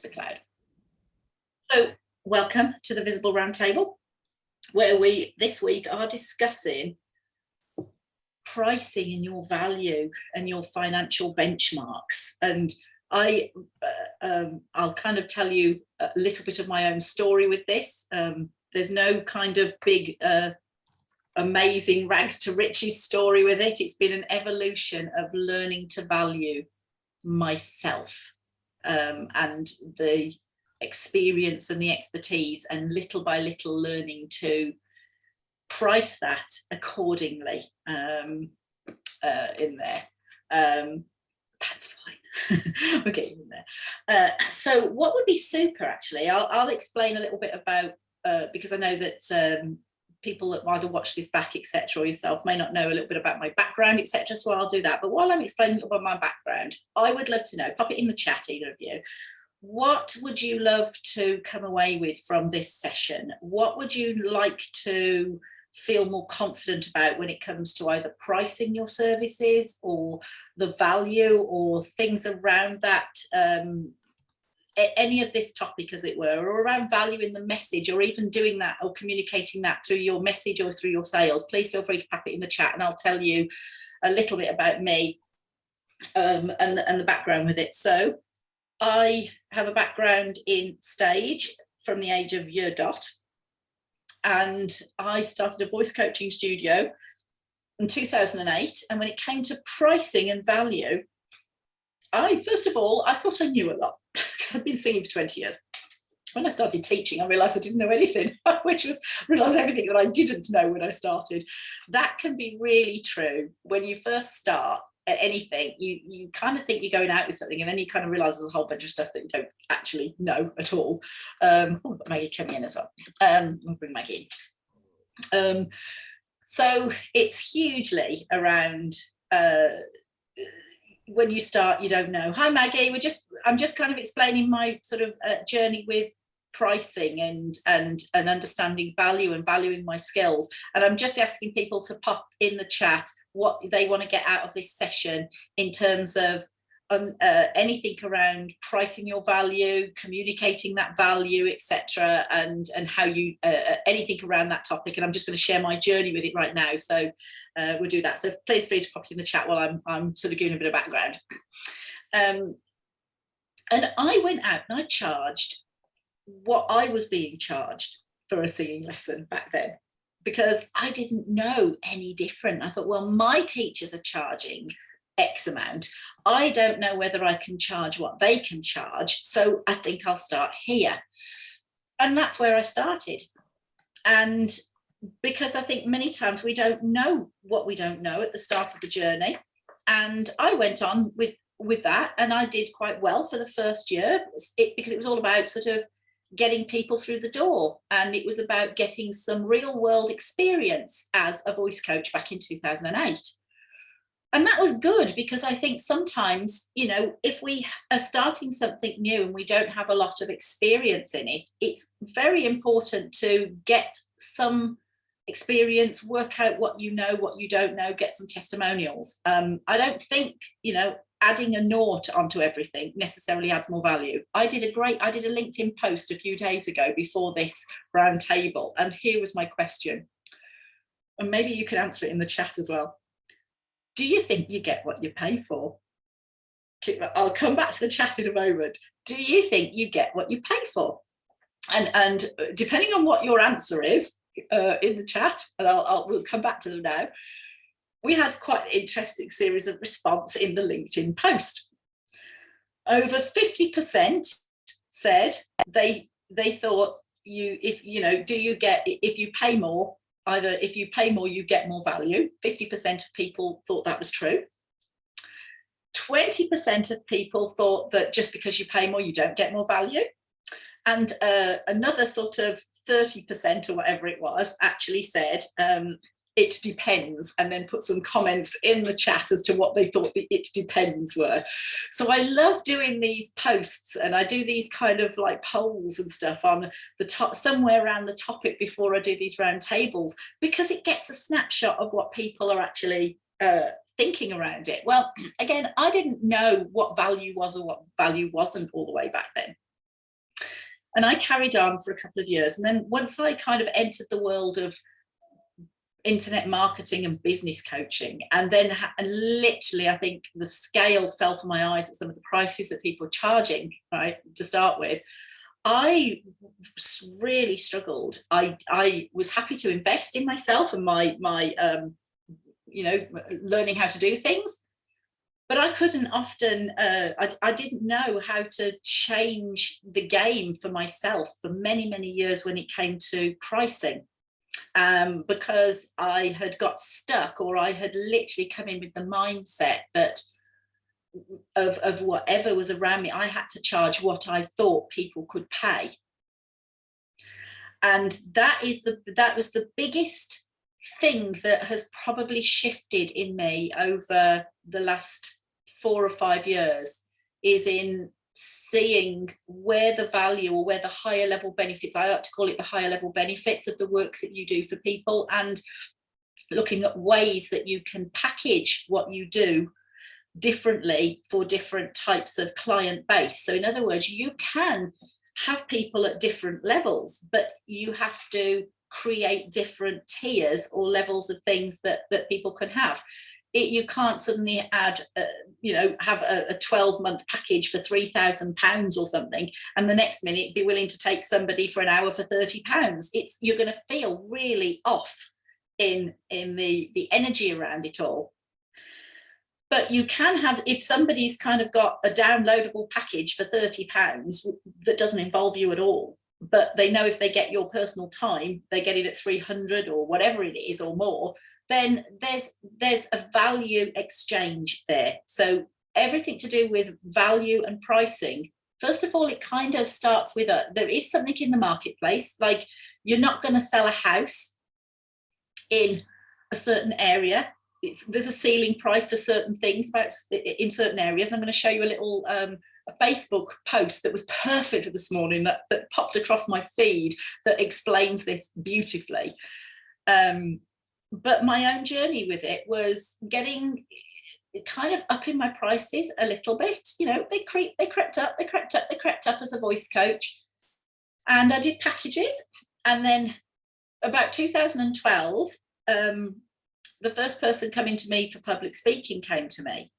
the cloud. So welcome to the Visible Roundtable, where we this week are discussing pricing and your value and your financial benchmarks. And I'll kind of tell you a little bit of my own story with this. There's no kind of big amazing rags to riches story with it. It's been an evolution of learning to value myself and the experience and the expertise, and little by little learning to price that accordingly in there. That's fine. We're getting in there. So what would be super, actually, I'll explain a little bit about, because I know that people that either watch this back, etc., or yourself may not know a little bit about my background, etc. So I'll do that. But while I'm explaining about my background, I would love to know, pop it in the chat, either of you, what would you love to come away with from this session? What would you like to feel more confident about when it comes to either pricing your services or the value or things around that, any of this topic, as it were, or around valuing the message, or even doing that or communicating that through your message or through your sales? Please feel free to pop it in the chat and I'll tell you a little bit about me and the background with it. So I have a background in stage from the age of year dot, and I started a voice coaching studio in 2008. And when it came to pricing and value, first of all, I thought I knew a lot because I've been singing for 20 years. When I started teaching, I realised I didn't know anything, which was realised everything that I didn't know when I started. That can be really true when you first start at anything. You kind of think you're going out with something, and then you kind of realise there's a whole bunch of stuff that you don't actually know at all. I've got Maggie coming in as well. I'll bring Maggie in. So it's hugely around when you start, you don't know. Hi Maggie, I'm just kind of explaining my sort of journey with pricing and understanding value and valuing my skills. And I'm just asking people to pop in the chat what they want to get out of this session in terms of anything around pricing your value, communicating that value, etc., and how you anything around that topic. And I'm just going to share my journey with it right now, so we'll do that. So please feel free to pop it in the chat while I'm sort of giving a bit of background. And I went out and I charged what I was being charged for a singing lesson back then, because I didn't know any different. I thought, well, my teachers are charging X amount. I don't know whether I can charge what they can charge, so I think I'll start here. And that's where I started. And because I think many times we don't know what we don't know at the start of the journey. And I went on with that, and I did quite well for the first year, because it was all about sort of getting people through the door, and it was about getting some real world experience as a voice coach back in 2008. And that was good, because I think sometimes, if we are starting something new and we don't have a lot of experience in it, it's very important to get some experience, work out what you know, what you don't know, get some testimonials. I don't think, adding a nought onto everything necessarily adds more value. I did a LinkedIn post a few days ago before this round table, and here was my question. And maybe you can answer it in the chat as well. Do you think you get what you pay for? I'll come back to the chat in a moment. Do you think you get what you pay for? And depending on what your answer is in the chat, and we'll come back to them now, we had quite an interesting series of response in the LinkedIn post. Over 50% said they thought if you pay more, either if you pay more, you get more value. 50% of people thought that was true. 20% of people thought that just because you pay more, you don't get more value. And another sort of 30% or whatever it was actually said, it depends, and then put some comments in the chat as to what they thought the it depends were. So I love doing these posts, and I do these kind of like polls and stuff on the top, somewhere around the topic before I do these round tables, because it gets a snapshot of what people are actually thinking around it. Well, again, I didn't know what value was or what value wasn't all the way back then. And I carried on for a couple of years. And then once I kind of entered the world of internet marketing and business coaching, and then literally I think the scales fell from my eyes at some of the prices that people were charging, right, to start with, I really struggled. I was happy to invest in myself and my learning how to do things, but I couldn't often, I didn't know how to change the game for myself for many, many years when it came to pricing. Because I had got stuck, or I had literally come in with the mindset that of whatever was around me, I had to charge what I thought people could pay. And that was the biggest thing that has probably shifted in me over the last 4 or 5 years, is in seeing where the value, or where the higher level benefits, I like to call it the higher level benefits of the work that you do for people, and looking at ways that you can package what you do differently for different types of client base. So in other words, you can have people at different levels, but you have to create different tiers or levels of things that people can have. You can't suddenly add, have a 12-month package for £3,000 or something, and the next minute be willing to take somebody for an hour for £30. You're going to feel really off in the energy around it all. But you can have, if somebody's kind of got a downloadable package for £30 that doesn't involve you at all, but they know if they get your personal time, they get it at 300 or whatever it is or more, then there's a value exchange there. So everything to do with value and pricing, first of all, it kind of starts with there is something in the marketplace. Like, you're not going to sell a house in a certain area. There's a ceiling price for certain things in certain areas. I'm going to show you a little a Facebook post that was perfect for this morning that popped across my feed that explains this beautifully. But my own journey with it was getting kind of upping my prices a little bit. They crept up as a voice coach, and I did packages. And then about 2012, the first person coming to me for public speaking came to me,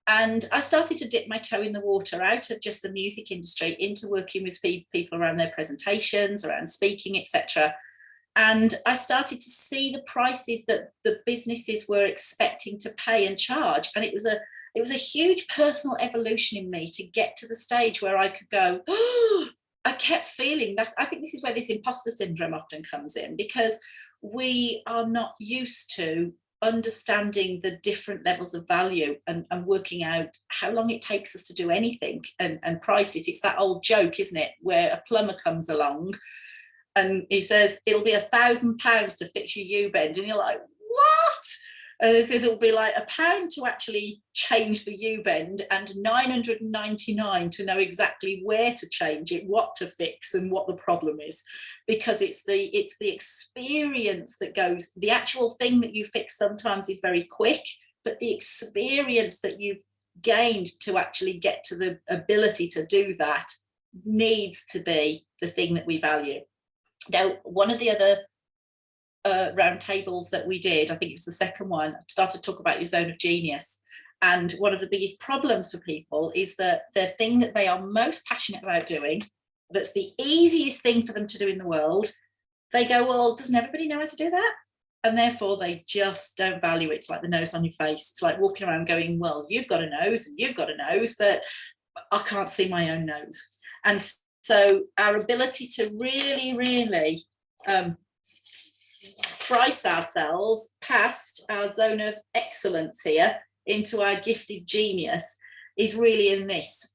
and I started to dip my toe in the water out of just the music industry into working with people around their presentations, around speaking, etc. And I started to see the prices that the businesses were expecting to pay and charge. And it was a huge personal evolution in me to get to the stage where I could go, oh, I kept feeling that. I think this is where this imposter syndrome often comes in, because we are not used to understanding the different levels of value and working out how long it takes us to do anything and price it. It's that old joke, isn't it, where a plumber comes along and he says it'll be £1,000 to fix your U-bend, and you're like, what? And it'll be like £1 to actually change the U-bend, and £999 to know exactly where to change it, what to fix, and what the problem is. Because it's the experience that goes. The actual thing that you fix sometimes is very quick, but the experience that you've gained to actually get to the ability to do that needs to be the thing that we value. Now, one of the other roundtables that we did, I think it was the second one, started to talk about your zone of genius. And one of the biggest problems for people is that the thing that they are most passionate about doing, that's the easiest thing for them to do in the world, they go, well, doesn't everybody know how to do that? And therefore they just don't value it. It's like the nose on your face. It's like walking around going, well, you've got a nose and you've got a nose, but I can't see my own nose. And so our ability to really, really price ourselves past our zone of excellence here into our gifted genius is really in this.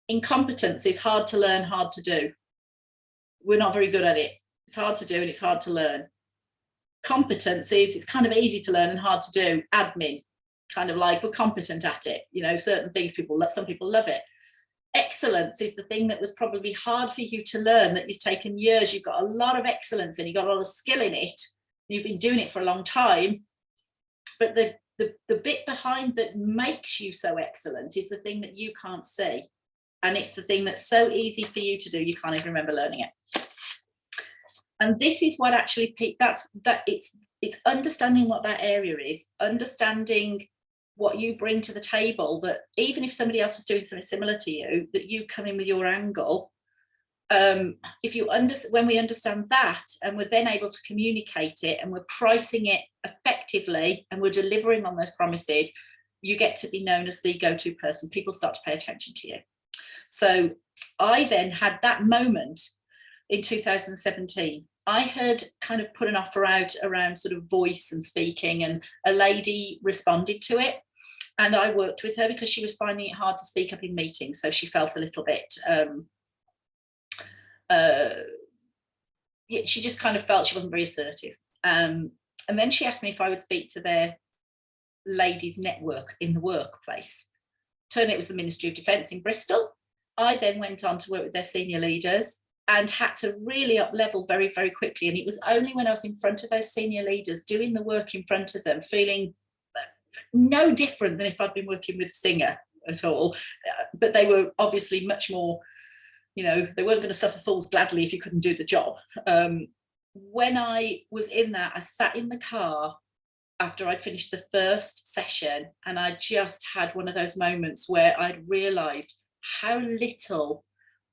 Incompetence is hard to learn, hard to do. We're not very good at it. It's hard to do and it's hard to learn. Competence is, it's kind of easy to learn and hard to do. Admin, kind of like we're competent at it. Certain things some people love it. Excellence is the thing that was probably hard for you to learn, that you've taken years. You've got a lot of excellence and you've got a lot of skill in it. You've been doing it for a long time, but the bit behind that makes you so excellent is the thing that you can't see. And it's the thing that's so easy for you to do, you can't even remember learning it. And this is what actually, it's understanding what that area is, understanding what you bring to the table, that even if somebody else was doing something similar to you, that you come in with your angle. When we understand that, and we're then able to communicate it, and we're pricing it effectively, and we're delivering on those promises, you get to be known as the go-to person. People start to pay attention to you. So I then had that moment in 2017. I had kind of put an offer out around sort of voice and speaking, and a lady responded to it. And I worked with her because she was finding it hard to speak up in meetings. So she felt a little bit, she just kind of felt she wasn't very assertive. And then she asked me if I would speak to their ladies network in the workplace. Turned out it was the Ministry of Defence in Bristol. I then went on to work with their senior leaders and had to really up level very, very quickly. And it was only when I was in front of those senior leaders, doing the work in front of them, feeling no different than if I'd been working with a singer at all. But they were obviously much more, they weren't going to suffer fools gladly if you couldn't do the job. When I was in that, I sat in the car after I'd finished the first session, and I just had one of those moments where I'd realised how little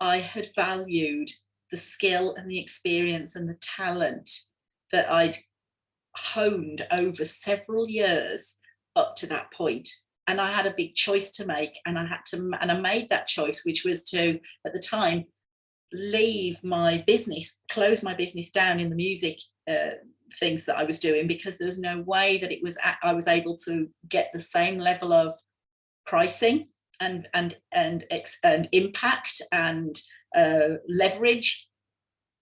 I had valued the skill and the experience and the talent that I'd honed over several years up to that point. And I had a big choice to make, and I made that choice, which was to, at the time, leave my business, close my business down in the music things that I was doing, because there was no way that I was able to get the same level of pricing and impact and leverage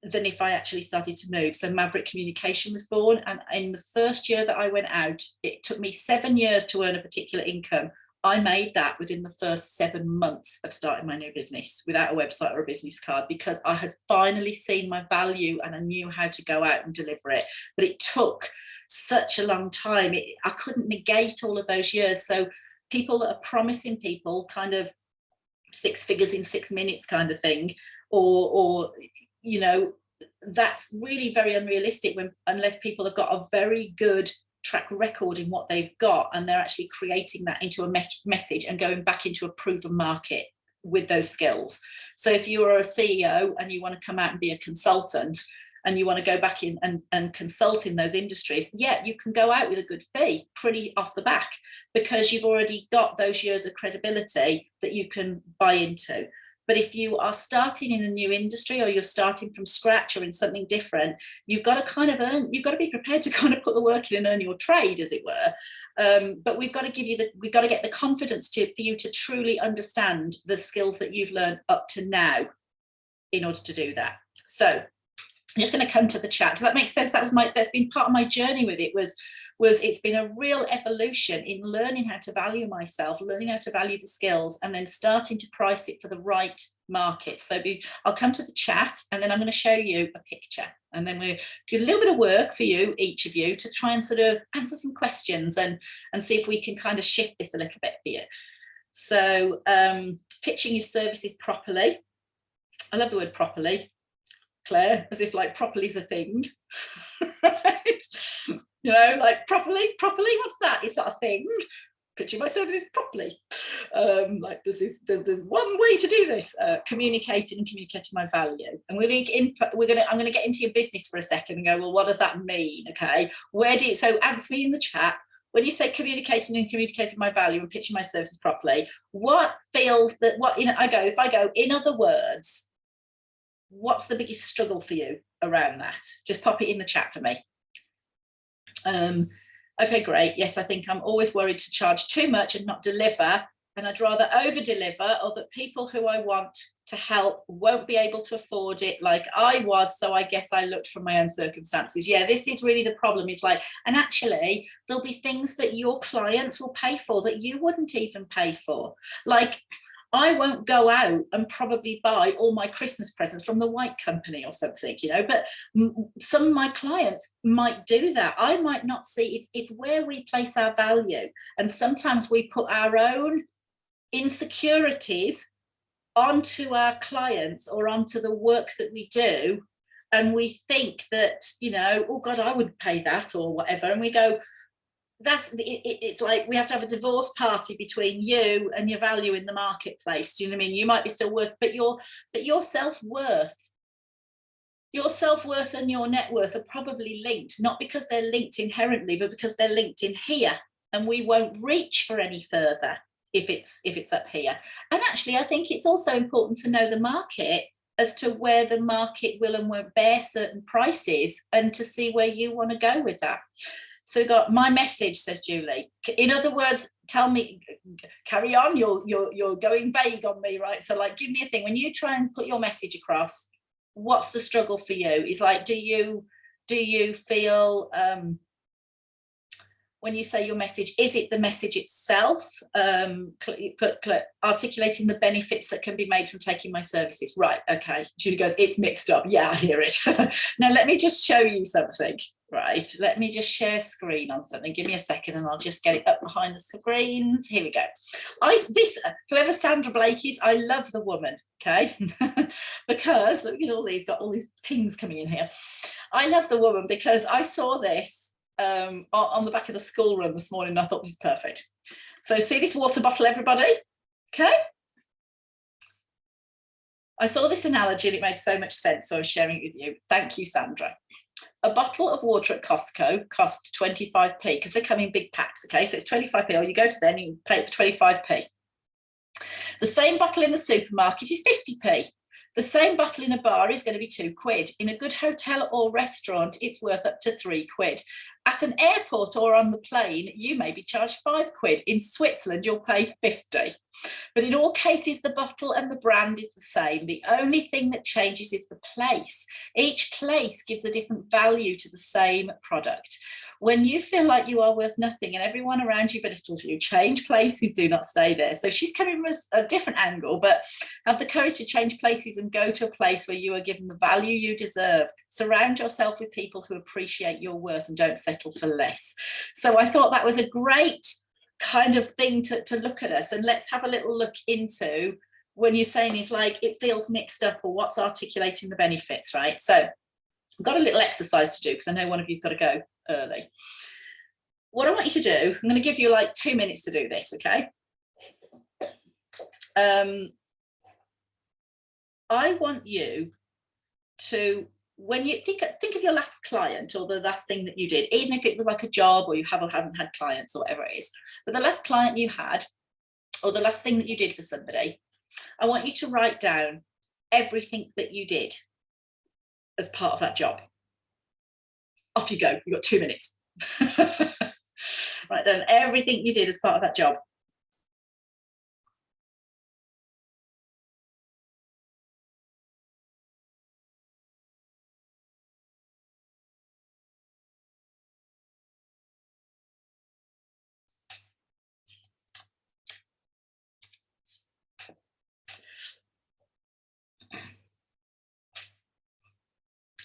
than if I actually started to move. So Maverick Communication was born, and in the first year that I went out, it took me 7 years to earn a particular income. I made that within the first 7 months of starting my new business, without a website or a business card, because I had finally seen my value and I knew how to go out and deliver it. But it took such a long time. I couldn't negate all of those years. So people that are promising people kind of 6 figures in 6 minutes kind of thing, or that's really very unrealistic unless people have got a very good track record in what they've got, and they're actually creating that into a message and going back into a proven market with those skills. So if you're a CEO and you want to come out and be a consultant, and you want to go back in and consult in those industries, you can go out with a good fee pretty off the back, because you've already got those years of credibility that you can buy into. But if you are starting in a new industry, or you're starting from scratch or in something different, you've got to you've got to be prepared to kind of put the work in and earn your trade, as it were. But we've got to get the confidence for you to truly understand the skills that you've learned up to now in order to do that. So I'm just going to come to the chat. Does that make sense? That's been part of my journey with it, was it's been a real evolution in learning how to value myself, learning how to value the skills, and then starting to price it for the right market. So I'll come to the chat, and then I'm going to show you a picture, and then we'll do a little bit of work for you, each of you, to try and sort of answer some questions and see if we can kind of shift this a little bit for you. So pitching your services properly. I love the word properly, Claire, as if like properly is a thing. Right? Like properly, what's that? It's not a thing. Pitching my services properly. Like there's one way to do this. Communicating my value. And I'm going to get into your business for a second and go, well, what does that mean? Okay, so answer me in the chat. When you say communicating my value and pitching my services properly, if I go, in other words, what's the biggest struggle for you around that? Just pop it in the chat for me. Okay, great. Yes, I think I'm always worried to charge too much and not deliver, and I'd rather over deliver, or that people who I want to help won't be able to afford it like I was, so I guess I looked from my own circumstances. Yeah, this is really the problem. It's like, and actually there'll be things that your clients will pay for that you wouldn't even pay for. Like, I won't go out and probably buy all my Christmas presents from the White Company or something, but some of my clients might do that. I might not see. It's where we place our value. And sometimes we put our own insecurities onto our clients or onto the work that we do, and we think that, you know, oh God, I wouldn't pay that or whatever, and we go, it's like we have to have a divorce party between you and your value in the marketplace. Do you know what I mean? You might be still worth, but your self-worth and your net worth are probably linked, not because they're linked inherently, but because they're linked in here, and we won't reach for any further if it's up here. And actually, I think it's also important to know the market as to where the market will and won't bear certain prices, and to see where you want to go with that. So we got my message, says Julie. In other words, tell me, carry on, you're going vague on me, right? So like, give me a thing. When you try and put your message across, what's the struggle for you? Is like, do you feel, when you say your message, is it the message itself? Articulating the benefits that can be made from taking my services. Right, okay. Julie goes, it's mixed up. Yeah, I hear it. Now, let me just show you something. Right, let me just share screen on something. Give me a second and I'll just get it up behind the screens. Here we go. Whoever Sandra Blake is, I love the woman, okay? Because look at all these, got all these pings coming in here. I love the woman because I saw this on the back of the school run this morning, and I thought this is perfect. So see this water bottle, everybody? Okay. I saw this analogy and it made so much sense, so I'm sharing it with you. Thank you, Sandra. A bottle of water at Costco cost 25p because they come in big packs, okay? So it's 25p, or you go to them and you pay it for 25p. The same bottle in the supermarket is 50p. The same bottle in a bar is going to be £2. In a good hotel or restaurant, it's worth up to £3. At an airport or on the plane, you may be charged £5. In Switzerland, you'll pay 50. But in all cases, the bottle and the brand is the same. The only thing that changes is the place. Each place gives a different value to the same product. When you feel like you are worth nothing and everyone around you belittles you, change places, do not stay there. So she's coming from a different angle, but have the courage to change places and go to a place where you are given the value you deserve. Surround yourself with people who appreciate your worth and don't settle for less. So I thought that was a great kind of thing to look at us, and let's have a little look into when you're saying it's like it feels mixed up, or what's articulating the benefits, right? So I've got a little exercise to do because I know one of you's got to go early. What I want you to do, I'm going to give you like 2 minutes to do this, okay? I want you to, when you think of your last client or the last thing that you did, even if it was like a job or you have or haven't had clients or whatever it is, but the last client you had or the last thing that you did for somebody, I want you to write down everything that you did as part of that job. Off you go. You've got 2 minutes. Write down everything you did as part of that job.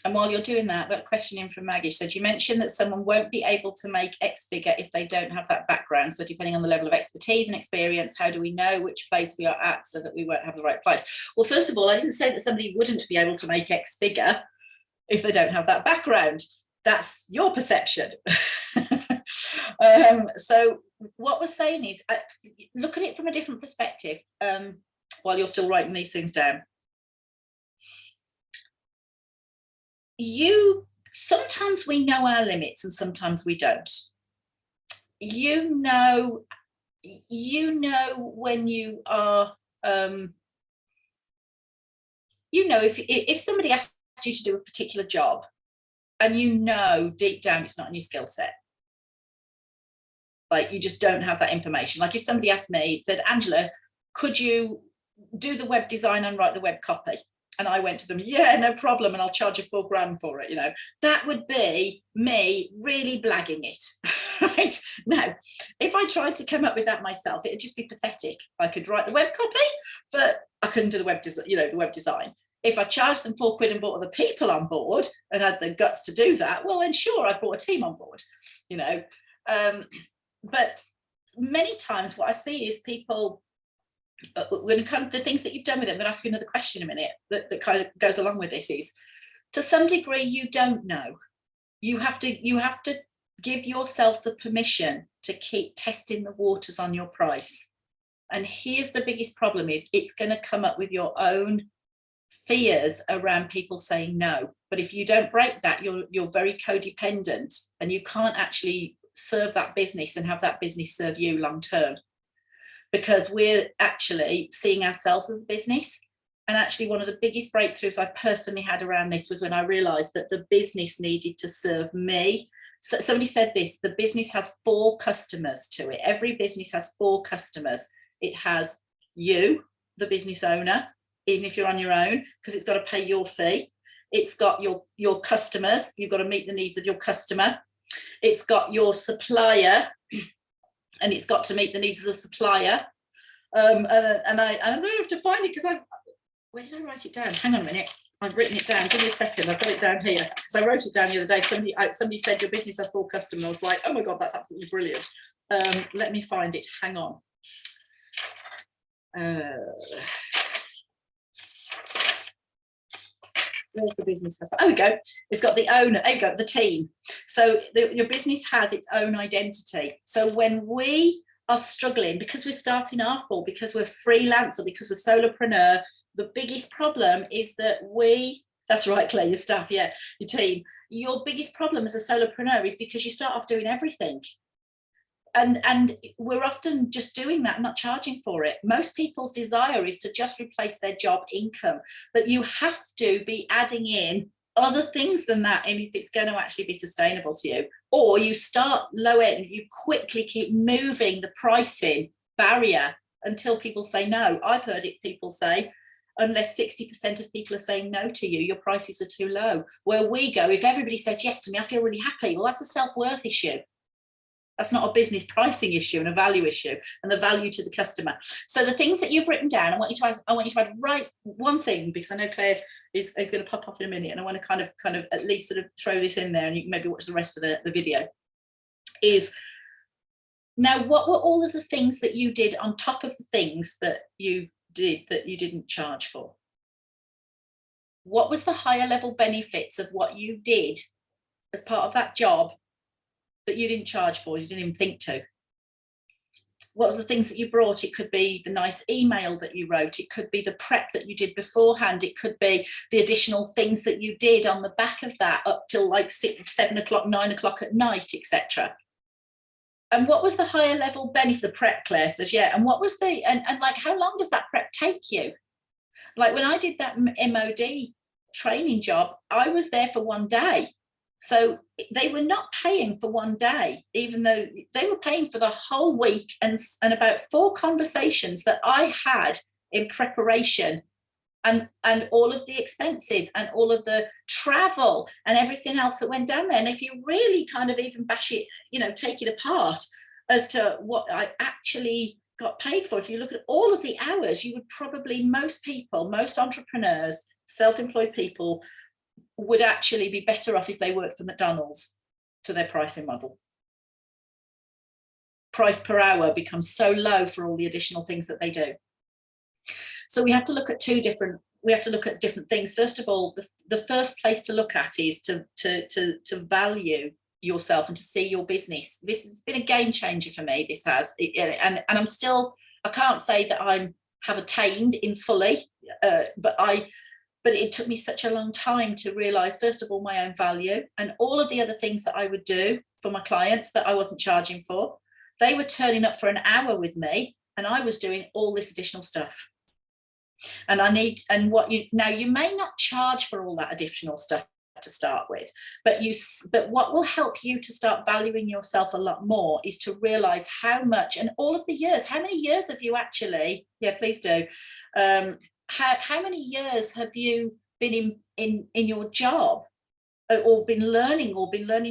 And while you're doing that, I've got a question in from Maggie. So you mentioned that someone won't be able to make X figure if they don't have that background. So depending on the level of expertise and experience, how do we know which place we are at so that we won't have the right place? Well, first of all, I didn't say that somebody wouldn't be able to make X figure if they don't have that background. That's your perception. So what we're saying is look at it from a different perspective while you're still writing these things down. Sometimes we know our limits and sometimes we don't. You know when you are, if somebody asks you to do a particular job and you know deep down it's not in your skill set, like you just don't have that information. Like if somebody asked me, said, Angela, could you do the web design and write the web copy? And I went to them, yeah, no problem, and I'll charge you £4,000 for it, that would be me really blagging it, right? Now, if I tried to come up with that myself, it'd just be pathetic. I could write the web copy, but I couldn't do the web design. If I charged them £4 and brought other people on board and had the guts to do that, well, then sure, I brought a team on board, But many times what I see is people we're going to come the things that you've done with it. I'm going to ask you another question in a minute that kind of goes along with this. Is to some degree you don't know. You have to give yourself the permission to keep testing the waters on your price. And here's the biggest problem: is it's going to come up with your own fears around people saying no. But if you don't break that, you're very codependent, and you can't actually serve that business and have that business serve you long term, because we're actually seeing ourselves as a business. And actually one of the biggest breakthroughs I personally had around this was when I realized that the business needed to serve me. So somebody said this: the business has 4 customers to it. Every business has 4 customers. It has you, the business owner, even if you're on your own, because it's got to pay your fee. It's got your customers. You've got to meet the needs of your customer. It's got your supplier, and it's got to meet the needs of the supplier. And I'm going to have to find it, because where did I write it down? Hang on a minute. I've written it down. Give me a second. I've got it down here. So I wrote it down the other day. Somebody said your business has 4 customers. I was like, oh my God, that's absolutely brilliant. Let me find it. Hang on. Where's the business? Oh, we go. It's got the owner. There you go. The team. So your business has its own identity. So when we are struggling because we're starting off, or because we're freelance, or because we're solopreneur, the biggest problem is that that's right, Claire, your staff, yeah, your team. Your biggest problem as a solopreneur is because you start off doing everything. And we're often just doing that, not charging for it. Most people's desire is to just replace their job income, but you have to be adding in other things than that if it's going to actually be sustainable to you. Or you start low end, you quickly keep moving the pricing barrier until people say no. I've heard it, people say, unless 60% of people are saying no to you, your prices are too low. Where we go, if everybody says yes to me, I feel really happy. Well, that's a self-worth issue. That's not a business pricing issue and a value issue, and the value to the customer. So the things that you've written down, I want you to write one thing, because I know Claire is going to pop off in a minute, and I want to kind of at least sort of throw this in there, and you can maybe watch the rest of the video. Is now, what were all of the things that you did on top of the things that you did that you didn't charge for? What was the higher level benefits of what you did as part of that job that you didn't charge for, you didn't even think to? What was the things that you brought? It could be the nice email that you wrote. It could be the prep that you did beforehand. It could be the additional things that you did on the back of that up till like 6, 7 o'clock, 9 o'clock at night, etc. And what was the higher level benefit? The prep, Claire says, yeah. And what was and like, how long does that prep take you? Like when I did that MOD training job, I was there for 1 day. So they were not paying for 1 day, even though they were paying for the whole week and about 4 conversations that I had in preparation, and all of the expenses and all of the travel and everything else that went down there. And if you really kind of even bash it, take it apart as to what I actually got paid for, if you look at all of the hours, you would probably, most entrepreneurs, self-employed people, would actually be better off if they worked for McDonald's to their pricing model. Price per hour becomes so low for all the additional things that they do. So we have to look at different things. First of all, the first place to look at is to value yourself and to see your business. This has been a game changer for me. This has, and I'm still, I can't say that have attained in fully, but it took me such a long time to realize, first of all, my own value, and all of the other things that I would do for my clients that I wasn't charging for. They were turning up for an hour with me, and I was doing all this additional stuff. And you may not charge for all that additional stuff to start with, but what will help you to start valuing yourself a lot more is to realize how much, and all of the years, how many years have you actually, yeah, please do, how many years have you been in your job, or been learning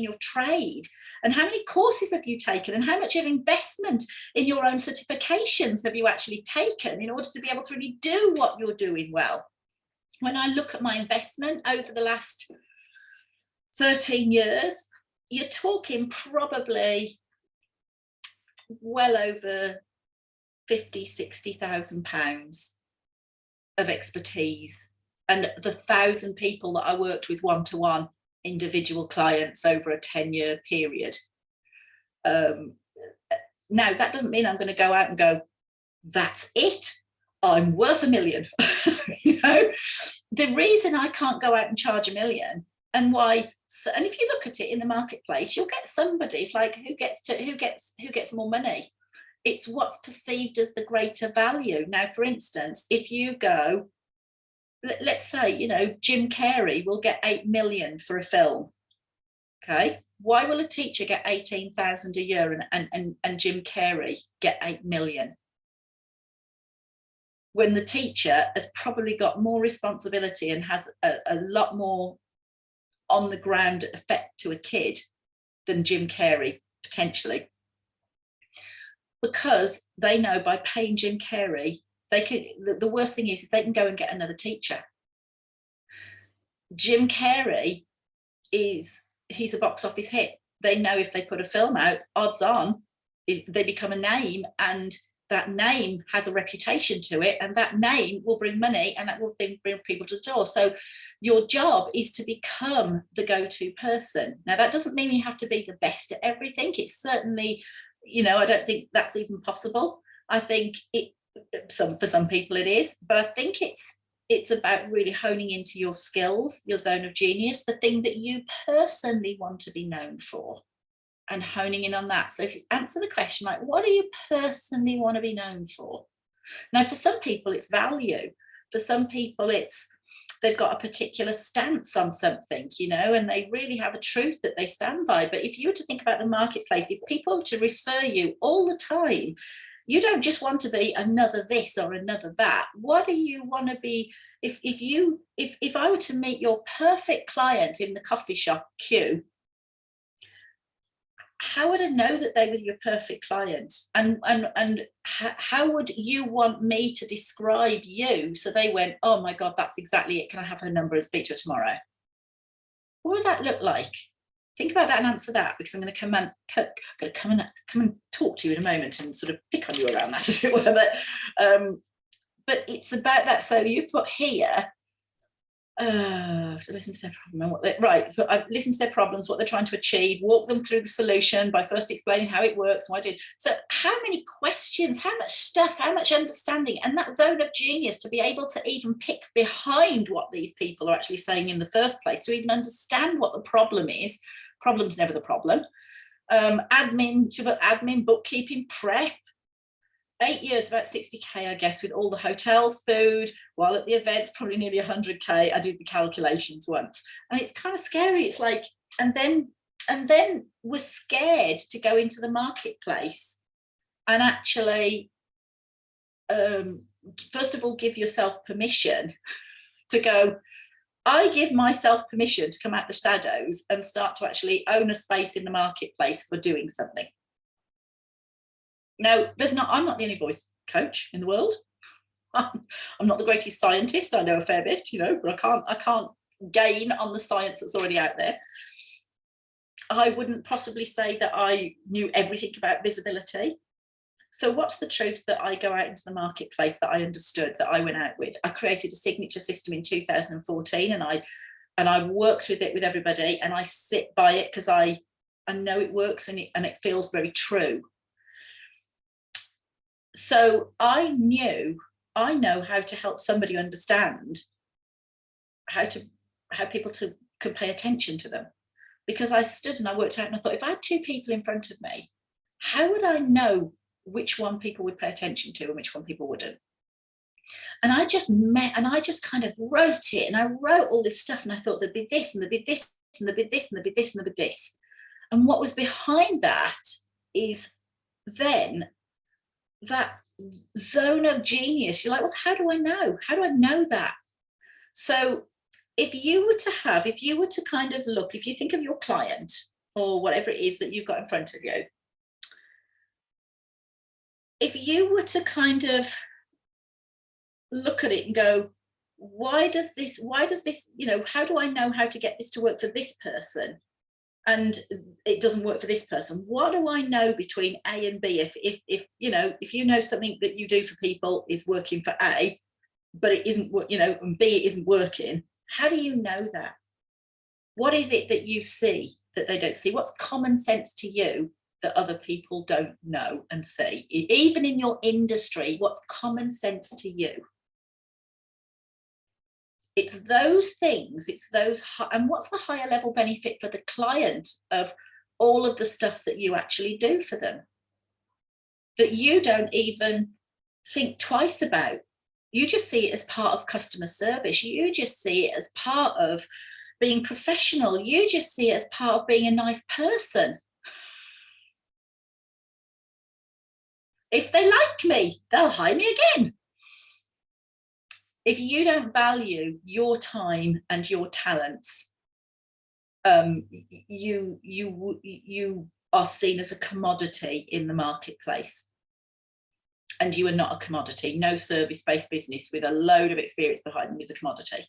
your trade, and how many courses have you taken, and how much of investment in your own certifications have you actually taken in order to be able to really do what you're doing well? When I look at my investment over the last 13 years, you're talking probably well over £50,000-60,000 of expertise, and the 1,000 people that I worked with one-to-one, individual clients over a 10-year period. Now, that doesn't mean I'm going to go out and go, that's it, I'm worth $1 million. You know, the reason I can't go out and charge $1 million, and why, and if you look at it in the marketplace, you'll get somebody, it's like, who gets more money? It's what's perceived as the greater value. Now, for instance, if you go, let's say, you know, Jim Carrey will get 8 million for a film. Okay, why will a teacher get 18,000 a year and Jim Carrey get 8 million? When the teacher has probably got more responsibility and has a lot more on the ground effect to a kid than Jim Carrey, potentially. Because they know by paying Jim Carrey, they can, the worst thing is they can go and get another teacher. Jim Carrey he's a box office hit. They know if they put a film out, odds on they become a name, and that name has a reputation to it, and that name will bring money, and that will bring people to the door. So your job is to become the go-to person. Now, that doesn't mean you have to be the best at everything. It's certainly, you know, I don't think that's even possible. I think for some people it is, but I think it's about really honing into your skills, your zone of genius, the thing that you personally want to be known for, and honing in on that. So if you answer the question, like, what do you personally want to be known for? Now, for some people, it's value. For some people, they've got a particular stance on something, you know, and they really have a truth that they stand by. But if you were to think about the marketplace, if people were to refer you all the time, you don't just want to be another this or another that. What do you want to be? If I were to meet your perfect client in the coffee shop queue, how would I know that they were your perfect client? And how would you want me to describe you so they went, oh my God, that's exactly it. Can I have her number and speak to her tomorrow? What would that look like? Think about that and answer that, because I'm going to come and talk to you in a moment and sort of pick on you around that, as it were. But it's about that. So you've put here, to listen to their problem, I've listened to their problems, what they're trying to achieve, walk them through the solution by first explaining how it works and what it is. So how many questions, how much stuff, how much understanding, and that zone of genius to be able to even pick behind what these people are actually saying in the first place, to even understand what the problem is. Problem's never the problem. Admin, bookkeeping, prep. 8 years, about 60k, I guess, with all the hotels, food, while at the events, probably nearly 100k. I did the calculations once, and it's kind of scary. It's like, and then we're scared to go into the marketplace and actually, first of all, give yourself permission to go. I give myself permission to come out the shadows and start to actually own a space in the marketplace for doing something. Now, I'm not the only voice coach in the world. I'm not the greatest scientist. I know a fair bit, you know, but I can't gain on the science that's already out there. I wouldn't possibly say that I knew everything about visibility. So what's the truth that I go out into the marketplace that I understood, that I went out with? I created a signature system in 2014, and I've worked with it with everybody, and I sit by it because I know it works, and it feels very true. So I know how to help somebody understand how people can pay attention to them, because I stood and I worked out and I thought, if I had two people in front of me, how would I know which one people would pay attention to and which one people wouldn't? And I just kind of wrote it, and I wrote all this stuff, and I thought there'd be this and there'd be this and there'd be this and there'd be this and there'd be this. And what was behind that is then that zone of genius. You're like, well, how do I know? How do I know that? So if you were to kind of look, if you think of your client or whatever it is that you've got in front of you, if you were to kind of look at it and go, why does this, you know, how do I know how to get this to work for this person? and it doesn't work for this person. What do I know between A and B? If you know something that you do for people is working for A, but it isn't, and B, it isn't working, how do you know that? What is it that you see that they don't see? What's common sense to you that other people don't know and see? Even in your industry, what's common sense to you? It's those things, and what's the higher level benefit for the client of all of the stuff that you actually do for them, that you don't even think twice about? You just see it as part of customer service. You just see it as part of being professional. You just see it as part of being a nice person. If they like me, they'll hire me again. If you don't value your time and your talents, you are seen as a commodity in the marketplace. And you are not a commodity. No service-based business with a load of experience behind them is a commodity.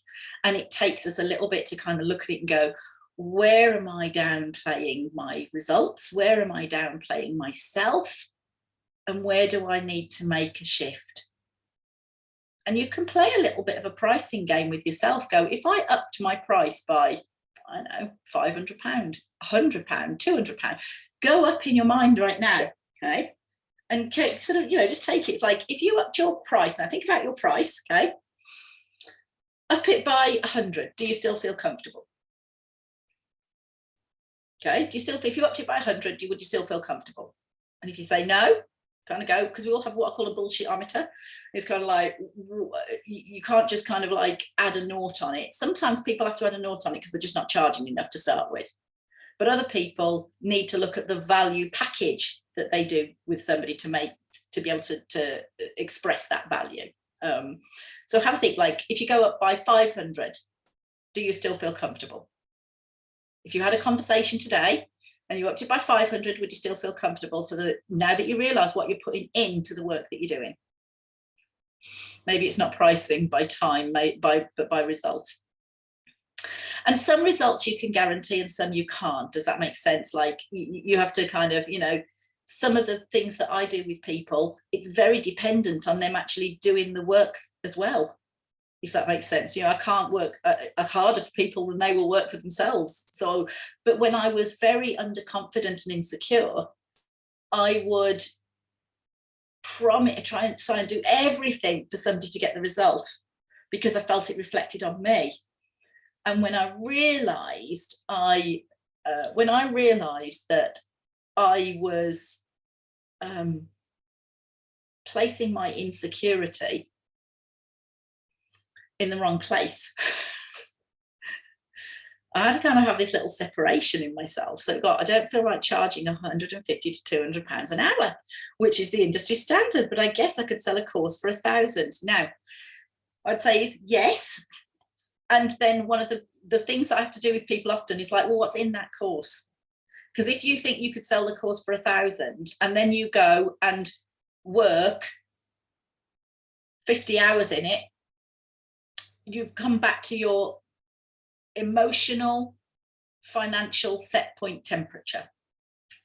And it takes us a little bit to kind of look at it and go, where am I downplaying my results? Where am I downplaying myself? And where do I need to make a shift? And you can play a little bit of a pricing game with yourself. Go, if I upped my price by, I don't know, £500, £100, £200, go up in your mind right now, okay? And sort of, just take it. It's like, if you upped your price, now think about your price, okay? Up it by 100. Do you still feel comfortable? Okay, do you still, if you upped it by 100, would you still feel comfortable? And if you say no, kind of go, because we all have what I call a bullshit-ometer. It's kind of like, you can't just kind of like add a naught on it. Sometimes people have to add a naught on it because they're just not charging enough to start with. But other people need to look at the value package that they do with somebody to be able to express that value. So have a think, like, if you go up by 500, do you still feel comfortable? If you had a conversation today and you upped it by 500, would you still feel comfortable now that you realize what you're putting into the work that you're doing? Maybe it's not pricing by time, but by results. And some results you can guarantee and some you can't. Does that make sense? Like, you have to kind of, some of the things that I do with people, it's very dependent on them actually doing the work as well, if that makes sense. I can't work harder for people than they will work for themselves. So, but when I was very underconfident and insecure, I would try and do everything for somebody to get the result because I felt it reflected on me. And when I realized that I was placing my insecurity in the wrong place, I had to kind of have this little separation in myself. So I don't feel like charging £150 to £200 an hour, which is the industry standard, but I guess I could sell a course for £1,000. Now, I'd say is yes. And then one of the things that I have to do with people often is like, well, what's in that course? Because if you think you could sell the course for £1,000 and then you go and work 50 hours in it, you've come back to your emotional, financial set point temperature.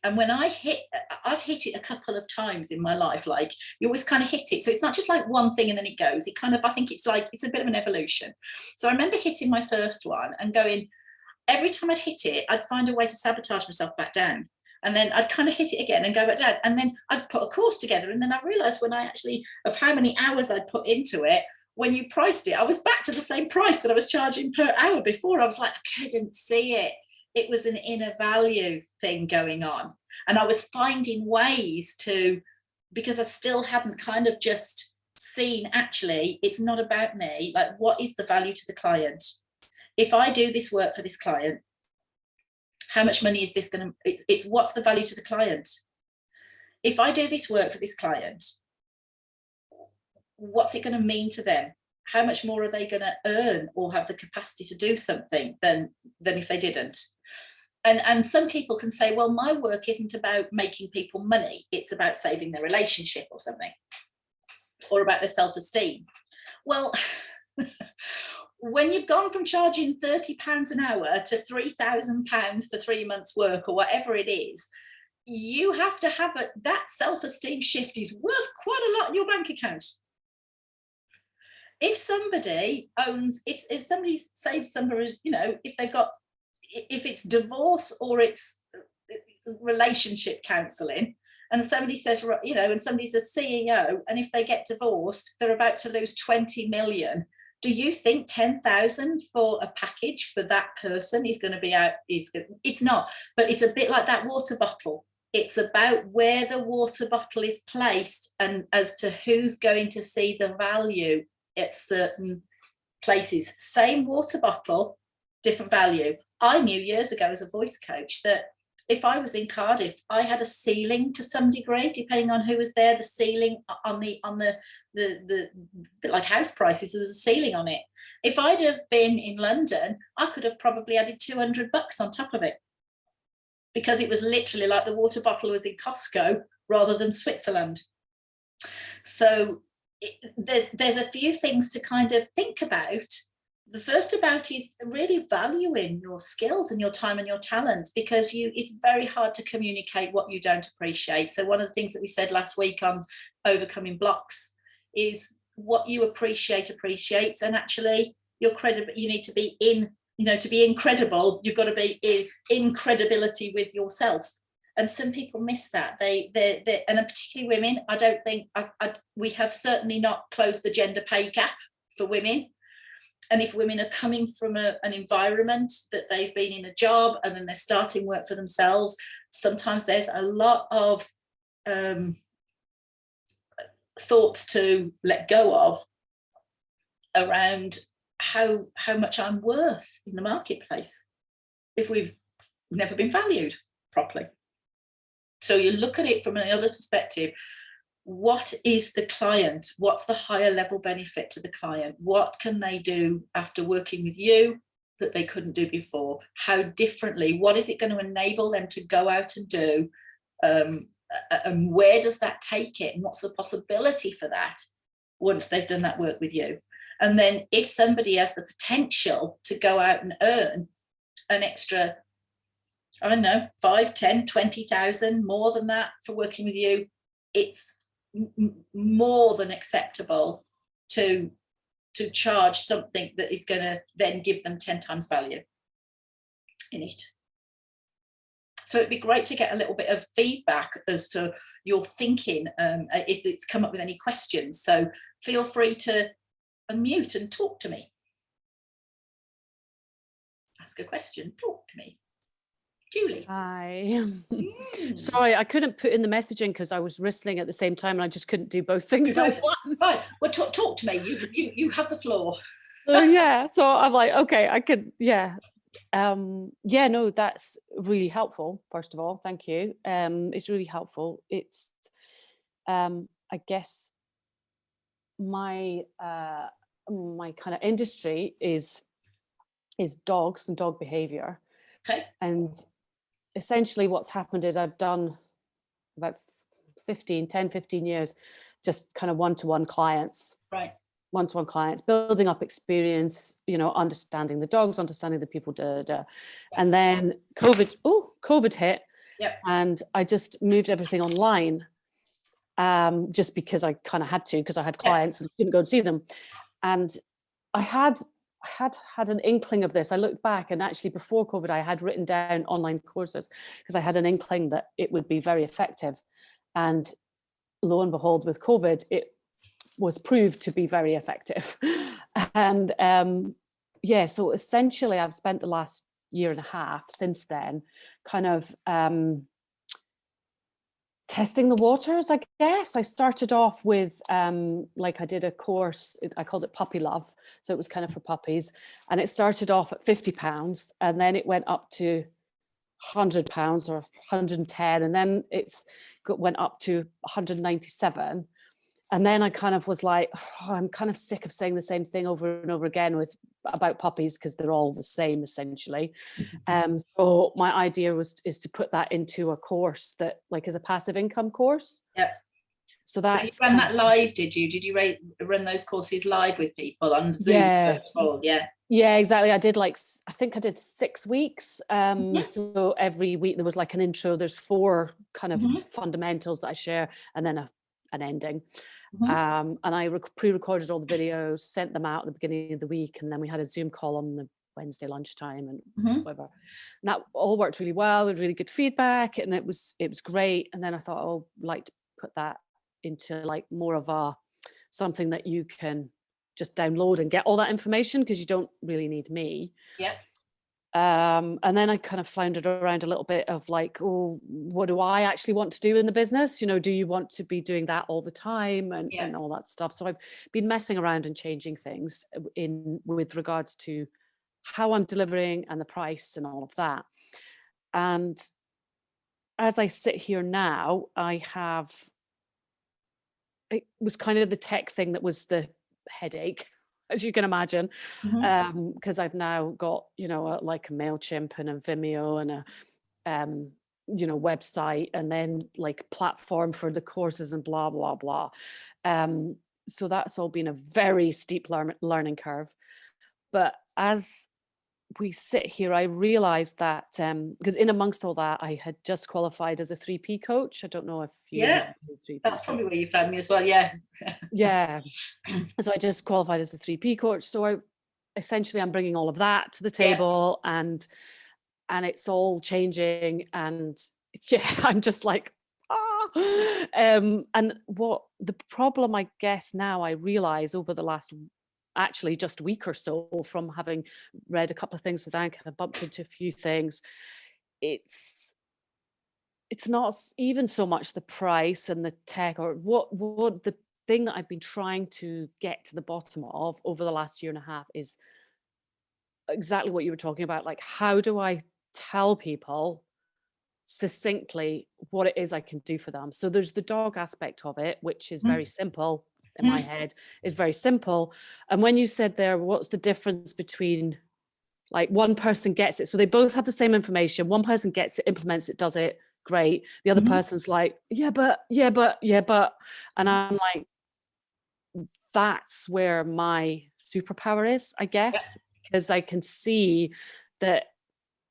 And when I've hit it a couple of times in my life, like, you always kind of hit it. So it's not just like one thing and then it goes. I think it's like, it's a bit of an evolution. So I remember hitting my first one and going, every time I'd hit it, I'd find a way to sabotage myself back down. And then I'd kind of hit it again and go back down. And then I'd put a course together. And then I realized of how many hours I'd put into it, when you priced it, I was back to the same price that I was charging per hour before. I was like, I couldn't see it. It was an inner value thing going on. And I was finding ways because I still hadn't kind of just seen, actually, it's not about me. Like, what is the value to the client? If I do this work for this client, how much money is this going to, it's what's the value to the client? If I do this work for this client, what's it going to mean to them? How much more are they going to earn or have the capacity to do something than if they didn't? And some people can say, well, my work isn't about making people money. It's about saving their relationship or something, or about their self-esteem. Well, when you've gone from charging £30 an hour to £3,000 for 3 months work or whatever it is, you have to have that self-esteem shift is worth quite a lot in your bank account. If somebody owns, if somebody saves somebody, you know, if it's divorce or it's relationship counselling, and somebody says, you know, and somebody's a CEO, and if they get divorced, they're about to lose 20 million. Do you think 10,000 for a package for that person is going to be out? It's not, but it's a bit like that water bottle. It's about where the water bottle is placed and as to who's going to see the value at certain places. Same water bottle, different value. I knew years ago as a voice coach that if I was in Cardiff, I had a ceiling to some degree, depending on who was there. The ceiling on the like house prices, there was a ceiling on it. If I'd have been in London, I could have probably added $200 on top of it, because it was literally like the water bottle was in Costco rather than Switzerland. So there's a few things to kind of think about. The first about is really valuing your skills and your time and your talents, because it's very hard to communicate what you don't appreciate. So one of the things that we said last week on overcoming blocks is what you appreciate appreciates, and actually you're credible. You need to be in, you know, to be incredible, you've got to be in credibility with yourself. And some people miss that. They and particularly women. I don't think we have certainly not closed the gender pay gap for women. And if women are coming from an environment that they've been in a job and then they're starting work for themselves, sometimes there's a lot of thoughts to let go of around how much I'm worth in the marketplace if we've never been valued properly. So you look at it from another perspective. What is the client? What's the higher level benefit to the client? What can they do after working with you that they couldn't do before? How differently? What is it going to enable them to go out and do? And where does that take it? And what's the possibility for that once they've done that work with you? And then if somebody has the potential to go out and earn an extra, I don't know, 5, 10, 20,000, more than that for working with you, it's more than acceptable to charge something that is going to then give them 10 times value in it. So it'd be great to get a little bit of feedback as to your thinking, if it's come up with any questions. So feel free to unmute and talk to me. Ask a question, talk to me. Julie. Hi. Sorry, I couldn't put in the messaging because I was wrestling at the same time and I just couldn't do both things at once. Right. Well, talk to me. You have the floor. Yeah. So I'm like, okay, I could. Yeah. Yeah. No, that's really helpful. First of all, thank you. It's really helpful. It's, I guess, my kind of industry is dogs and dog behavior. Okay. And essentially what's happened is I've done about 10, 15 years, just kind of one-to-one clients. Right. One-to-one clients, building up experience, you know, understanding the dogs, understanding the people, Yeah. And then COVID hit. Yep. And I just moved everything online, just because I kind of had to, because I had clients and couldn't go and see them. And I had an inkling of this. I looked back, and actually before COVID, I had written down online courses because I had an inkling that it would be very effective. And lo and behold, with COVID, it was proved to be very effective. And so essentially I've spent the last year and a half since then kind of testing the waters, I guess. I started off with I did a course, I called it Puppy Love. So it was kind of for puppies. And it started off at £50, and then it went up to £100 or 110. And then went up to 197. And then I kind of was like, I'm kind of sick of saying the same thing over and over again about puppies, because they're all the same essentially. So my idea is to put that into a course that is a passive income course. Yeah. So So you that's ran that live, did you? Did you run those courses live with people on Zoom? Yeah. First of all? Yeah. Yeah, exactly. I did I think I did 6 weeks. Mhm. So every week there was like an intro. There's 4 kind of Mhm. fundamentals that I share, and then an ending. Mhm. And I pre-recorded all the videos, sent them out at the beginning of the week, and then we had a Zoom call on the Wednesday lunchtime and Mhm. whatever. And that all worked really well. With really good feedback, and it was great. And then I thought, oh, I'd like to put that into like more of something that you can just download and get all that information, because you don't really need me. Yeah. And then I kind of floundered around a little bit of like, oh, what do I actually want to do in the business? You know, do you want to be doing that all the time and all that stuff? So I've been messing around and changing things with regards to how I'm delivering and the price and all of that. And as I sit here now, it was kind of the tech thing that was the headache, as you can imagine, Mhm. because I've now got, like a MailChimp and a Vimeo and website, and then like platform for the courses and blah, blah, blah. So that's all been a very steep learning curve. But as we sit here, I realized that because in amongst all that, I had just qualified as a 3P coach. I don't know if you know Yeah. what 3P That's is. probably where you found me as well. Yeah. Yeah. So I just qualified as a 3P coach. So I'm bringing all of that to the table, and it's all changing. And I'm just like, and what the problem, I guess, now I realize over the last actually just week or so, from having read a couple of things with Anka, I bumped into a few things. It's not even so much the price and the tech, or what the thing that I've been trying to get to the bottom of over the last year and a half is exactly what you were talking about. Like, how do I tell people succinctly what it is I can do for them? So there's the dog aspect of it, which is very simple in my head, is very simple. And when you said there, what's the difference between like one person gets it, so they both have the same information, one person gets it, implements it, does it, great. The other person's like, yeah, but. And I'm like, that's where my superpower is, I guess, because I can see that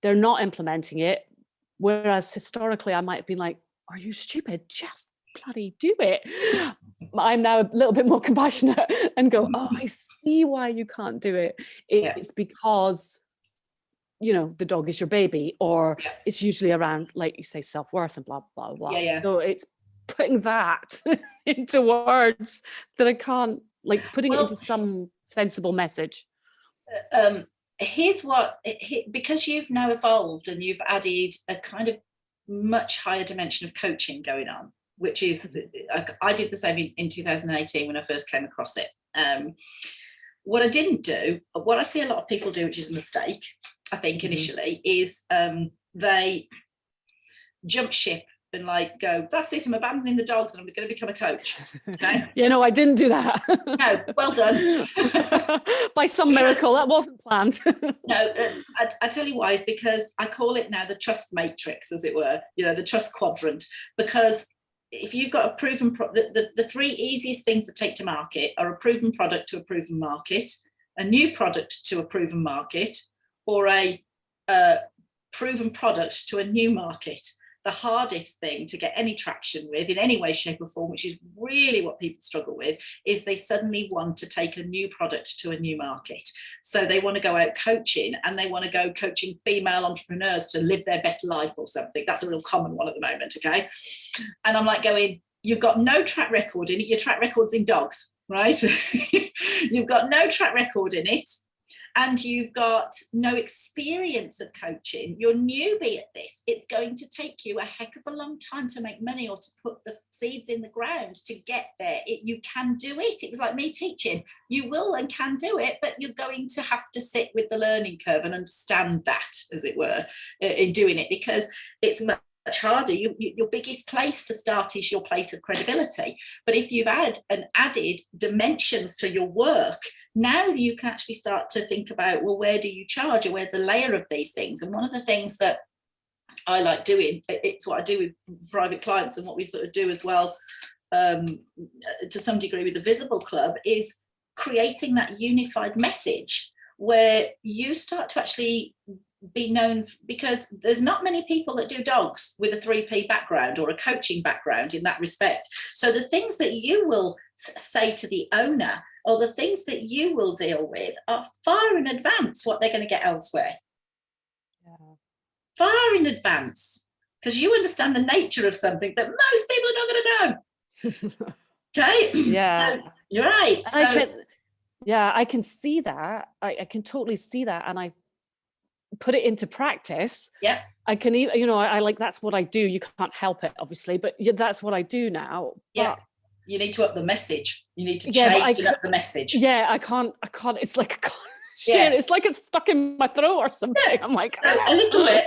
they're not implementing it. Whereas historically, I might have been like, are you stupid? Just bloody do it. I'm now a little bit more compassionate and go, oh, I see why you can't do it. It's because, the dog is your baby, or it's usually around, like you say, self-worth and blah, blah, blah. So it's putting that into words that I can't, like putting it into some sensible message. Here's what, because you've now evolved and you've added a kind of much higher dimension of coaching going on, which is, I did the same in 2018 when I first came across it. What I didn't do, what I see a lot of people do, which is a mistake, I think initially, is they jump ship and like go, that's it, I'm abandoning the dogs and I'm going to become a coach. Okay? No, I didn't do that. No, well done. By some miracle, that wasn't planned. No, I tell you why, is because I call it now the trust matrix, as it were, the trust quadrant. Because if you've got a proven the 3 easiest things to take to market are a proven product to a proven market, a new product to a proven market, or a proven product to a new market. The hardest thing to get any traction with in any way, shape or form, which is really what people struggle with, is they suddenly want to take a new product to a new market. So they want to go out coaching, and they want to go coaching female entrepreneurs to live their best life or something. That's a real common one at the moment, okay? And I'm like going, you've got no track record in it. Your track record's in dogs, right? You've got no track record in it. And you've got no experience of coaching, you're newbie at this, it's going to take you a heck of a long time to make money or to put the seeds in the ground to get there. You can do it. It was like me teaching. You will and can do it, but you're going to have to sit with the learning curve and understand that, as it were, in doing it, because it's much harder. Your biggest place to start is your place of credibility. But if you've added dimensions to your work, now you can actually start to think about, well, where do you charge, or where the layer of these things? And one of the things that I like doing, it's what I do with private clients and what we sort of do as well to some degree with the Visible Club, is creating that unified message where you start to actually be known, because there's not many people that do dogs with a 3P background or a coaching background in that respect. So the things that you will say to the owner, or the things that you will deal with, are far in advance what they're going to get elsewhere. Yeah. Far in advance, because you understand the nature of something that most people are not going to know. Okay. Yeah. So you're right. I can see that. I can totally see that, and I put it into practice. Yeah. I can, I like, that's what I do. You can't help it, obviously, but that's what I do now. Yeah. But you need to up the message. You need to change up the message. Yeah, I can't. It's like, I can't share. It's like it's stuck in my throat or something. Yeah. I'm like, so a little bit.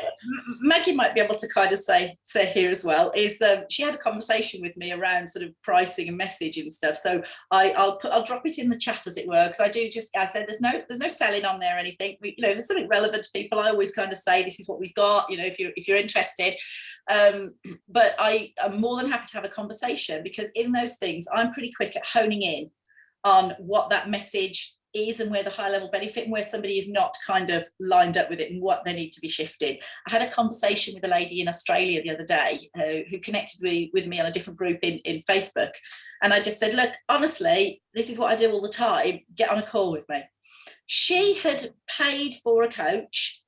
Maggie might be able to kind of say here as well, is she had a conversation with me around sort of pricing and message and stuff. So I'll drop it in the chat, as it were, because I do just, as I said, there's no selling on there or anything. If there's something relevant to people, I always kind of say, this is what we've got, if you're interested. But I am more than happy to have a conversation, because in those things I'm pretty quick at honing in on what that message is and where the high level benefit, and where somebody is not kind of lined up with it and what they need to be shifted. I had a conversation with a lady in Australia the other day who connected with me on a different group in Facebook, and I just said, look, honestly, this is what I do all the time, get on a call with me. She had paid for a coach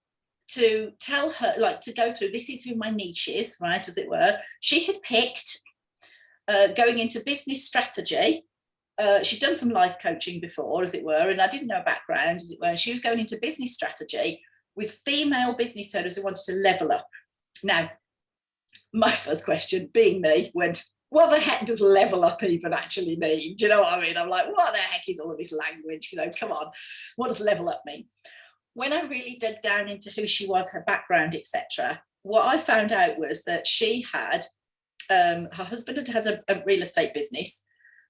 to tell her, like, to go through, this is who my niche is, right, as it were. She had picked going into business strategy. She'd done some life coaching before, as it were, and I didn't know her background, as it were. She was going into business strategy with female business owners who wanted to level up. Now, my first question, being me, went, what the heck does level up even actually mean? Do you know what I mean? I'm like, what the heck is all of this language? Come on, what does level up mean? When I really dug down into who she was, her background, etc., what I found out was that she had, her husband had a real estate business.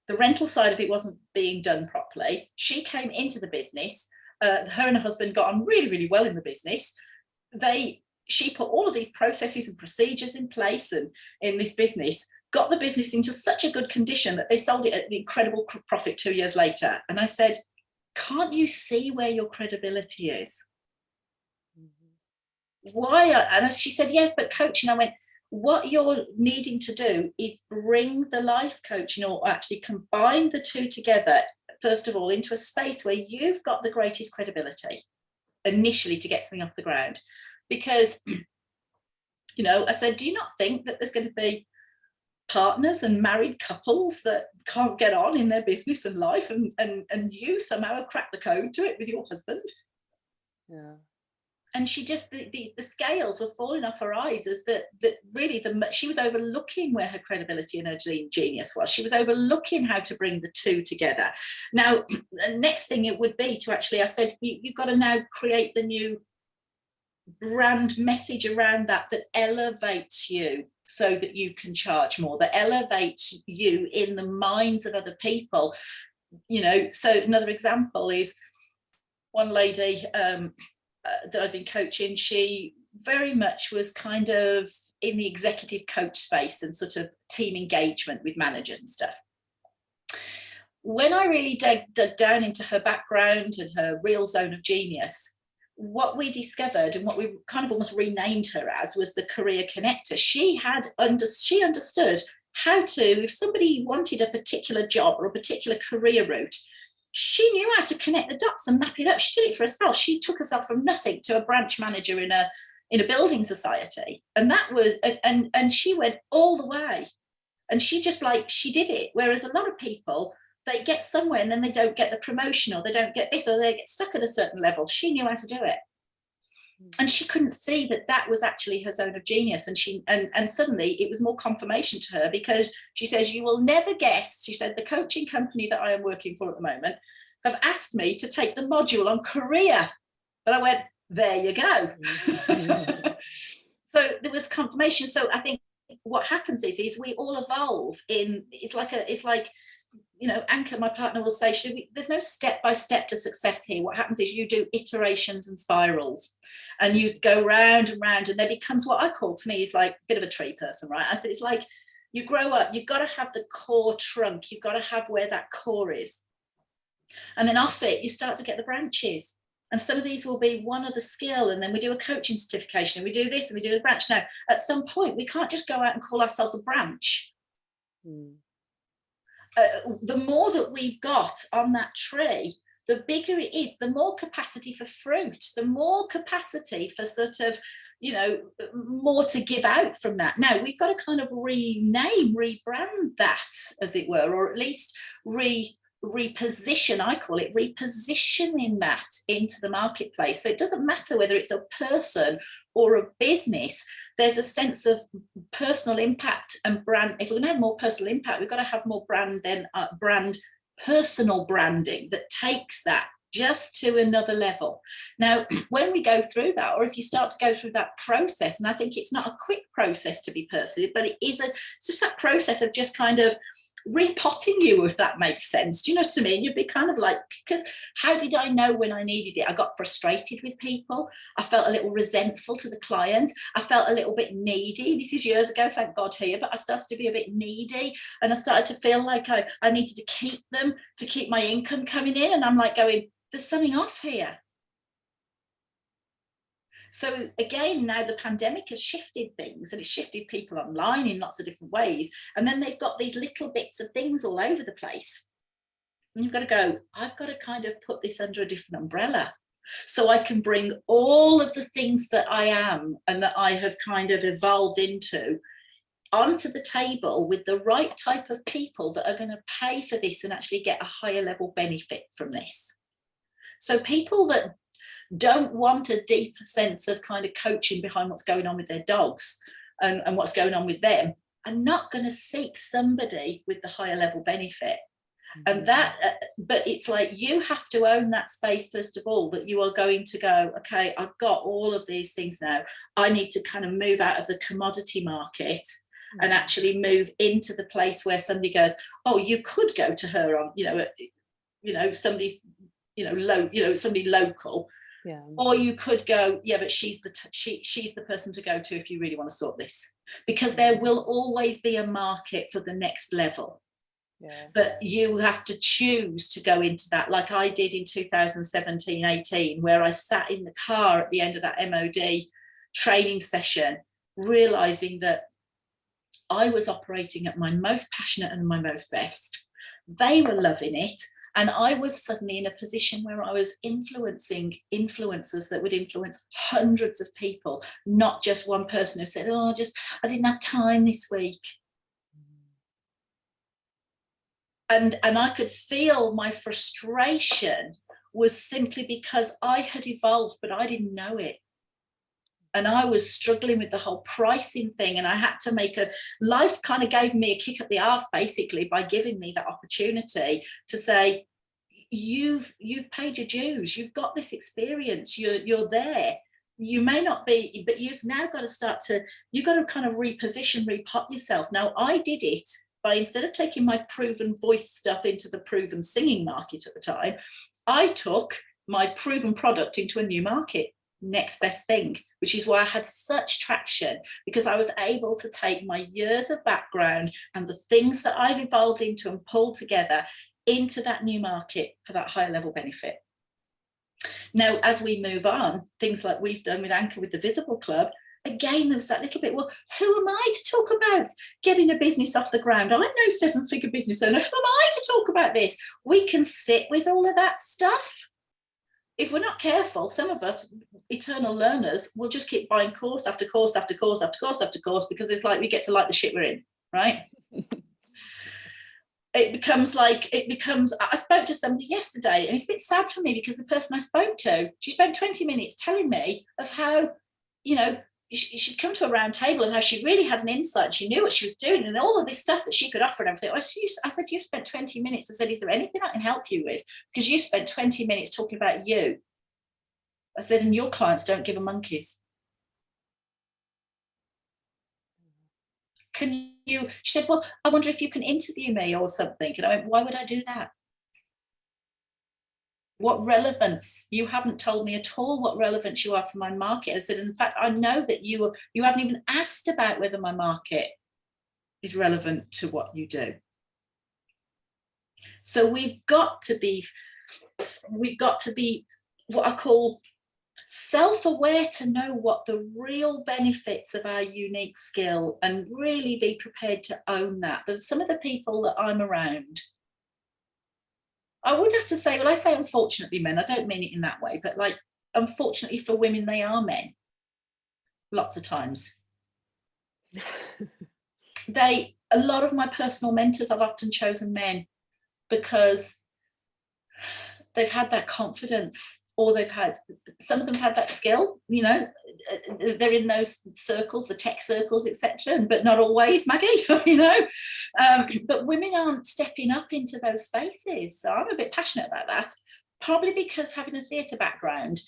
The rental side of it wasn't being done properly. She came into the business. Her and her husband got on really, really well in the business. She put all of these processes and procedures in place, and in this business, got the business into such a good condition that they sold it at an incredible profit 2 years later. And I said, can't you see where your credibility is? Why? And she said, yes, but coaching. I went, what you're needing to do is bring the life coaching, or actually combine the two together, first of all, into a space where you've got the greatest credibility initially to get something off the ground. Because, I said, do you not think that there's going to be partners and married couples that can't get on in their business and life, and you somehow have cracked the code to it with your husband? Yeah. And she just, the scales were falling off her eyes, as that really she was overlooking where her credibility and her genius was. She was overlooking how to bring the two together. Now, the next thing it would be to actually, I said, you've got to now create the new brand message around that elevates you so that you can charge more, that elevates you in the minds of other people. So another example is one lady that I've been coaching. She very much was kind of in the executive coach space and sort of team engagement with managers and stuff. When I really dug down into her background and her real zone of genius, what we discovered, and what we kind of almost renamed her as, was the career connector. She understood how to, if somebody wanted a particular job or a particular career route, she knew how to connect the dots and map it up. She did it for herself. She took herself from nothing to a branch manager in a building society, and that was and she went all the way, and she did it. Whereas a lot of people, they get somewhere and then they don't get the promotion, or they don't get this, or they get stuck at a certain level. She knew how to do it, and she couldn't see that was actually her zone of genius. And and suddenly it was more confirmation to her, because she says, you will never guess, she said, the coaching company that I am working for at the moment have asked me to take the module on career. And I went, there you go. So there was confirmation. So I think what happens is we all evolve in, it's like Anka, my partner, will say, there's no step-by-step to success here. What happens is you do iterations and spirals, and you go round and round, and there becomes what I call, to me, is like a bit of a tree person, right? I said, it's like You grow up, you've got to have the core trunk, you've got to have where that core is. And then off it, you start to get the branches. And some of these will be one other skill, and then we do a coaching certification, and we do this, and we do a branch. Now, at some point, we can't just go out and call ourselves a branch. The more that we've got on that tree, the bigger it is, the more capacity for fruit, the more capacity for sort of, you know, more to give out from that. Now, we've got to kind of rename, rebrand that, as it were, or at least reposition, I call it repositioning that into the marketplace. So it doesn't matter whether it's a person or a business, there's a sense of personal impact and brand. If we're going to have more personal impact, we've got to have more brand than personal branding that takes that just to another level. Now, when we go through that, or if you start to go through that process, and I think it's not a quick process to be personal, but it's just that process of just kind of repotting you, if that makes sense. Do you know what I mean? You'd be kind of like, because how did I know when I needed it? I got frustrated with people. I felt a little resentful to the client. I felt a little bit needy. This is years ago, thank God here, but I started to be a bit needy, and I started to feel like I needed to keep them, to keep my income coming in. And I'm like going, there's something off here. So again, now the pandemic has shifted things, and it's shifted people online in lots of different ways. And then they've got these little bits of things all over the place. And you've got to go, I've got to kind of put this under a different umbrella, so I can bring all of the things that I am and that I have kind of evolved into onto the table with the right type of people that are going to pay for this and actually get a higher level benefit from this. So people that don't want a deep sense of kind of coaching behind what's going on with their dogs and what's going on with them are not going to seek somebody with the higher level benefit. And that, but it's like, you have to own that space, first of all, that you are going to go, okay, I've got all of these things now. I need to kind of move out of the commodity market and actually move into the place where somebody goes, oh, you could go to her on, somebody's, somebody local. Yeah. Or you could go, yeah, but she's the person to go to if you really want to sort this, because there will always be a market for the next level. Yeah. But you have to choose to go into that, like I did in 2017-18, where I sat in the car at the end of that MOD training session, realizing that I was operating at my most passionate and my most best. They were loving it. And I was suddenly in a position where I was influencing influencers that would influence hundreds of people, not just one person who said, oh, I didn't have time this week. And I could feel my frustration was simply because I had evolved, but I didn't know it. And I was struggling with the whole pricing thing. And I had to make life kind of gave me a kick up the arse, basically, by giving me that opportunity to say, you've paid your dues. You've got this experience. You're there. You may not be, but you've now got to you've got to kind of reposition, repot yourself. Now, I did it by, instead of taking my proven voice stuff into the proven singing market at the time, I took my proven product into a new market. Next best thing, which is why I had such traction, because I was able to take my years of background and the things that I've evolved into and pulled together into that new market for that higher level benefit. Now, as we move on, things like we've done with Anchor, with the Visible Club, again, there was that little bit, well, who am I to talk about getting a business off the ground? I'm no 7-figure business owner. Who am I to talk about this? We can sit with all of that stuff. If we're not careful, some of us eternal learners will just keep buying course after course after course after course after course, because it's like we get to like the shit we're in, right? I spoke to somebody yesterday, and it's a bit sad for me, because the person I spoke to, she spent 20 minutes telling me of how, she'd come to a round table and how she really had an insight. She knew what she was doing and all of this stuff that she could offer and everything. I said, you spent 20 minutes. I said, is there anything I can help you with? Because you spent 20 minutes talking about you. I said, and your clients don't give a monkeys. She said, well, I wonder if you can interview me or something. And I went, why would I do that? What relevance? You haven't told me at all what relevance you are to my market. I said, in fact, I know that you haven't even asked about whether my market is relevant to what you do. So we've got to be what I call self-aware, to know what the real benefits of our unique skill, and really be prepared to own that. But some of the people that I'm around, I would have to say, well, I say unfortunately men, I don't mean it in that way, but like, unfortunately for women, they are men lots of times. A lot of my personal mentors, I've often chosen men because they've had that confidence, or some of them had that skill, you know, they're in those circles, the tech circles, etc., but not always, Maggie, you know. But women aren't stepping up into those spaces. So I'm a bit passionate about that, probably because having a theatre background,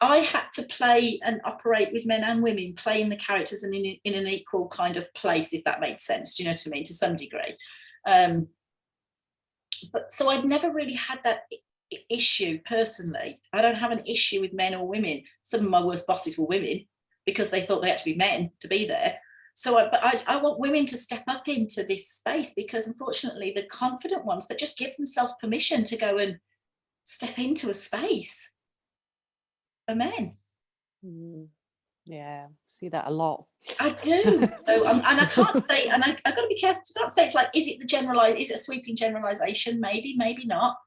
I had to play and operate with men and women, playing the characters and in an equal kind of place, if that made sense. Do you know what I mean? To some degree. But so I'd never really had that issue personally. I don't have an issue with men or women. Some of my worst bosses were women because they thought they had to be men to be there. So I want women to step up into this space, because unfortunately the confident ones that just give themselves permission to go and step into a space are men. Yeah, see that a lot. I do. So, and I can't say, and I've got to be careful. I can't say it's like, is it a sweeping generalization? Maybe not.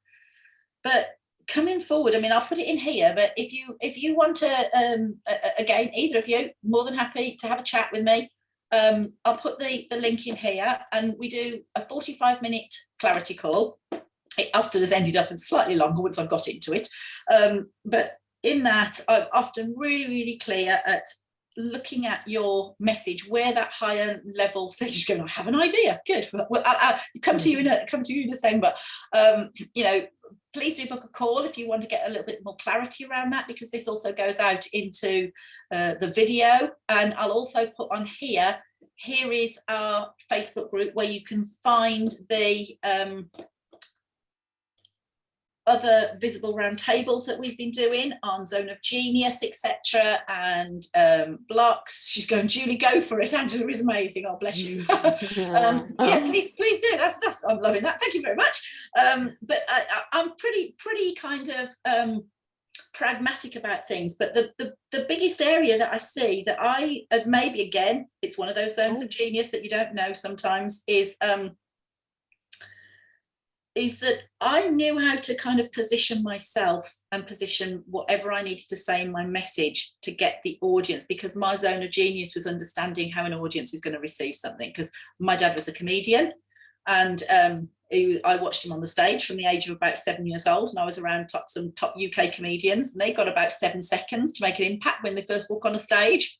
But coming forward, I mean, I'll put it in here, but if you want to, again, either of you, more than happy to have a chat with me. I'll put the link in here, and we do a 45-minute clarity call. It often has ended up in slightly longer once I've got into it. But in that, I'm often really, really clear at looking at your message, where that higher level thing is going. I have an idea. Good. Well, I'll come to you in December. You know, please do book a call if you want to get a little bit more clarity around that, because this also goes out into the video. And I'll also put on here is our Facebook group where you can find the other visible roundtables that we've been doing on Zone of Genius, etc., and blocks. She's going, Julie, go for it. Angela is amazing. Oh, bless you. Yeah, please do. That's I'm loving that. Thank you very much. But I'm pretty kind of pragmatic about things. But the biggest area that I see that maybe again, it's one of those zones of genius that you don't know sometimes, is that I knew how to kind of position myself and position whatever I needed to say in my message to get the audience, because my zone of genius was understanding how an audience is going to receive something. Because my dad was a comedian, and I watched him on the stage from the age of about 7 years old, and I was around some top UK comedians, and they got about 7 seconds to make an impact when they first walk on a stage.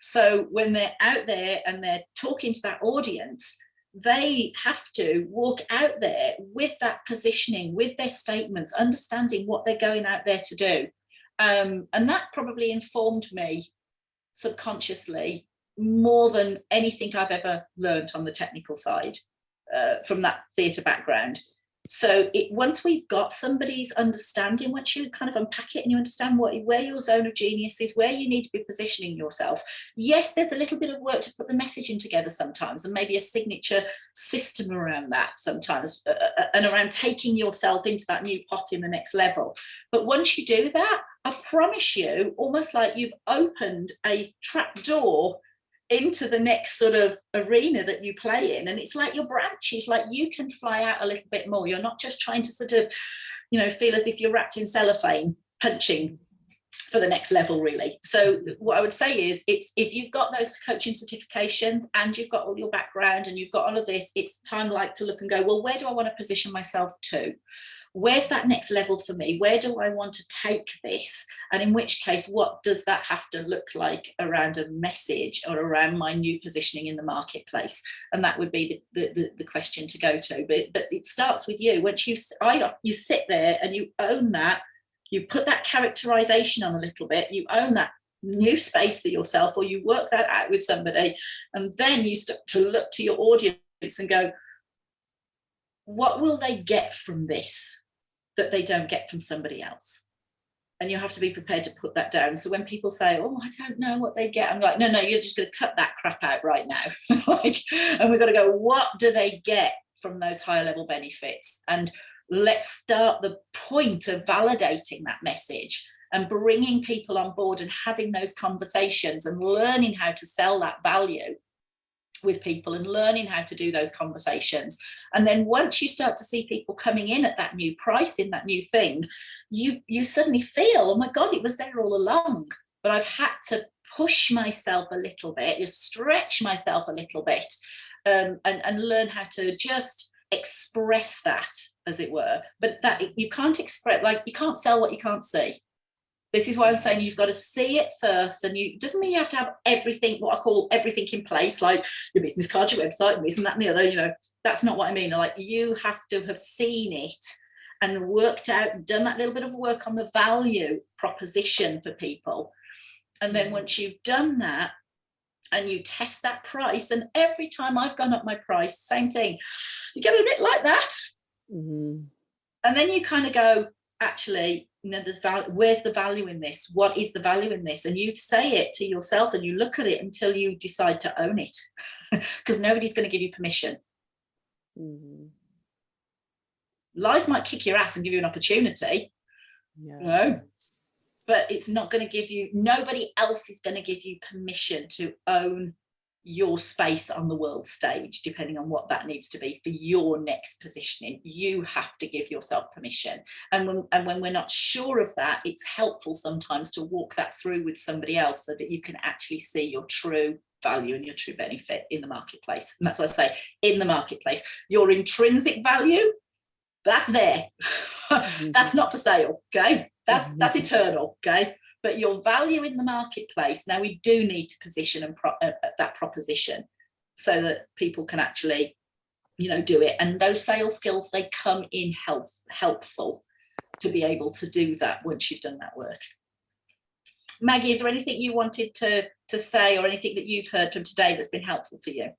So when they're out there and they're talking to that audience, they have to walk out there with that positioning, with their statements, understanding what they're going out there to do. And that probably informed me subconsciously more than anything I've ever learned on the technical side from that theatre background. So once we've got somebody's understanding, once you kind of unpack it and you understand where your zone of genius is, where you need to be positioning yourself, yes, there's a little bit of work to put the messaging together sometimes, and maybe a signature system around that sometimes, and around taking yourself into that new pot in the next level. But once you do that, I promise you, almost like you've opened a trap door into the next sort of arena that you play in, and it's like your branches, like you can fly out a little bit more. You're not just trying to sort of, you know, feel as if you're wrapped in cellophane punching for the next level, really. So what I would say is, it's if you've got those coaching certifications and you've got all your background and you've got all of this, it's time like to look and go, well, where do I want to position myself to? Where's that next level for me? Where do I want to take this? And in which case, what does that have to look like around a message or around my new positioning in the marketplace? And that would be the question to go to. But it starts with you. Once you sit there and you own that, you put that characterization on a little bit, you own that new space for yourself, or you work that out with somebody, and then you start to look to your audience and go, what will they get from this that they don't get from somebody else? And you have to be prepared to put that down. So when people say, oh, I don't know what they get, I'm like, no, you're just going to cut that crap out right now. And we've got to go, what do they get from those higher level benefits? And let's start the point of validating that message and bringing people on board and having those conversations and learning how to sell that value with people and learning how to do those conversations. And then once you start to see people coming in at that new price, in that new thing, you suddenly feel, oh my God, it was there all along, but I've had to push myself a little bit, just stretch myself a little bit, and learn how to just express that, as it were. But that you can't express, like, you can't sell what you can't see. This is why I'm saying you've got to see it first, and it doesn't mean you have to have everything, what I call everything in place, like your business card, your website, and this and that and the other, that's not what I mean. Like, you have to have seen it and worked out, done that little bit of work on the value proposition for people. And then once you've done that and you test that price, and every time I've gone up my price, same thing, you get a bit like that. And then you kind of go, actually, there's value. Where's the value in this? What is the value in this? And you say it to yourself and you look at it until you decide to own it, because nobody's going to give you permission. Life might kick your ass and give you an opportunity, but it's not going to give you, nobody else is going to give you permission to own your space on the world stage, depending on what that needs to be for your next positioning. You have to give yourself permission. And when we're not sure of that, it's helpful sometimes to walk that through with somebody else so that you can actually see your true value and your true benefit in the marketplace. And that's what I say, in the marketplace, your intrinsic value, that's there. That's not for sale, okay? That's eternal, okay? But your value in the marketplace, now we do need to position and that proposition so that people can actually, do it. And those sales skills, they come in helpful to be able to do that once you've done that work. Maggie, is there anything you wanted to say, or anything that you've heard from today that's been helpful for you?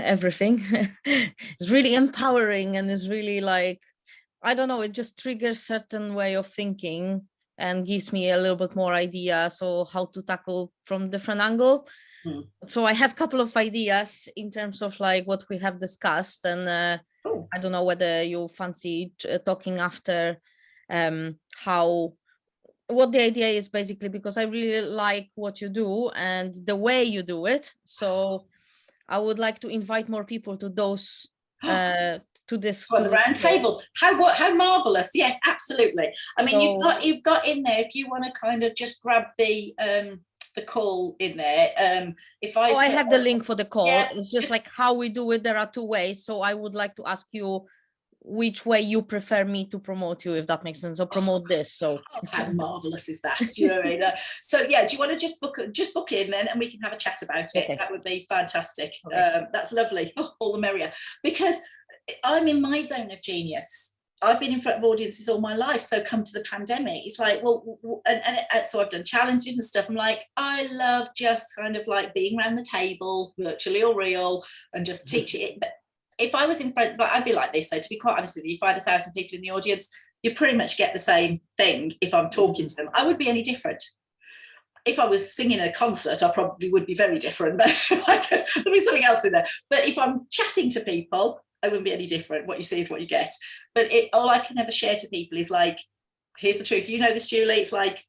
Everything. It's really empowering, and it's really like, I don't know, it just triggers certain way of thinking and gives me a little bit more ideas or how to tackle from different angle. So I have a couple of ideas in terms of like what we have discussed, and I don't know whether you fancy talking after what the idea is, basically, because I really like what you do and the way you do it. So I would like to invite more people to those to this. For the round tables. How marvelous. Yes, absolutely. I mean, so, you've got in there, if you want to kind of just grab the call in there. I have the link for the call. Yeah. It's just like how we do it. There are two ways. So I would like to ask you which way you prefer me to promote you, if that makes sense, or promote this. So how marvelous is that? Do you know what I mean? So yeah, do you want to just book in then, and we can have a chat about it? Okay. That would be fantastic. Okay. That's lovely. All the merrier, because I'm in my zone of genius. I've been in front of audiences all my life. So come to the pandemic, it's like, well, and so I've done challenges and stuff. I'm like, I love just kind of like being around the table, virtually or real, and just teaching it. But if I was in front, but I'd be like this. So to be quite honest with you, if I had 1,000 people in the audience, you pretty much get the same thing. If I'm talking to them, I would be any different. If I was singing a concert, I probably would be very different, but there'd be something else in there. But if I'm chatting to people, I wouldn't be any different. What you see is what you get. But all I can ever share to people is like, here's the truth. You know this, Julie. It's like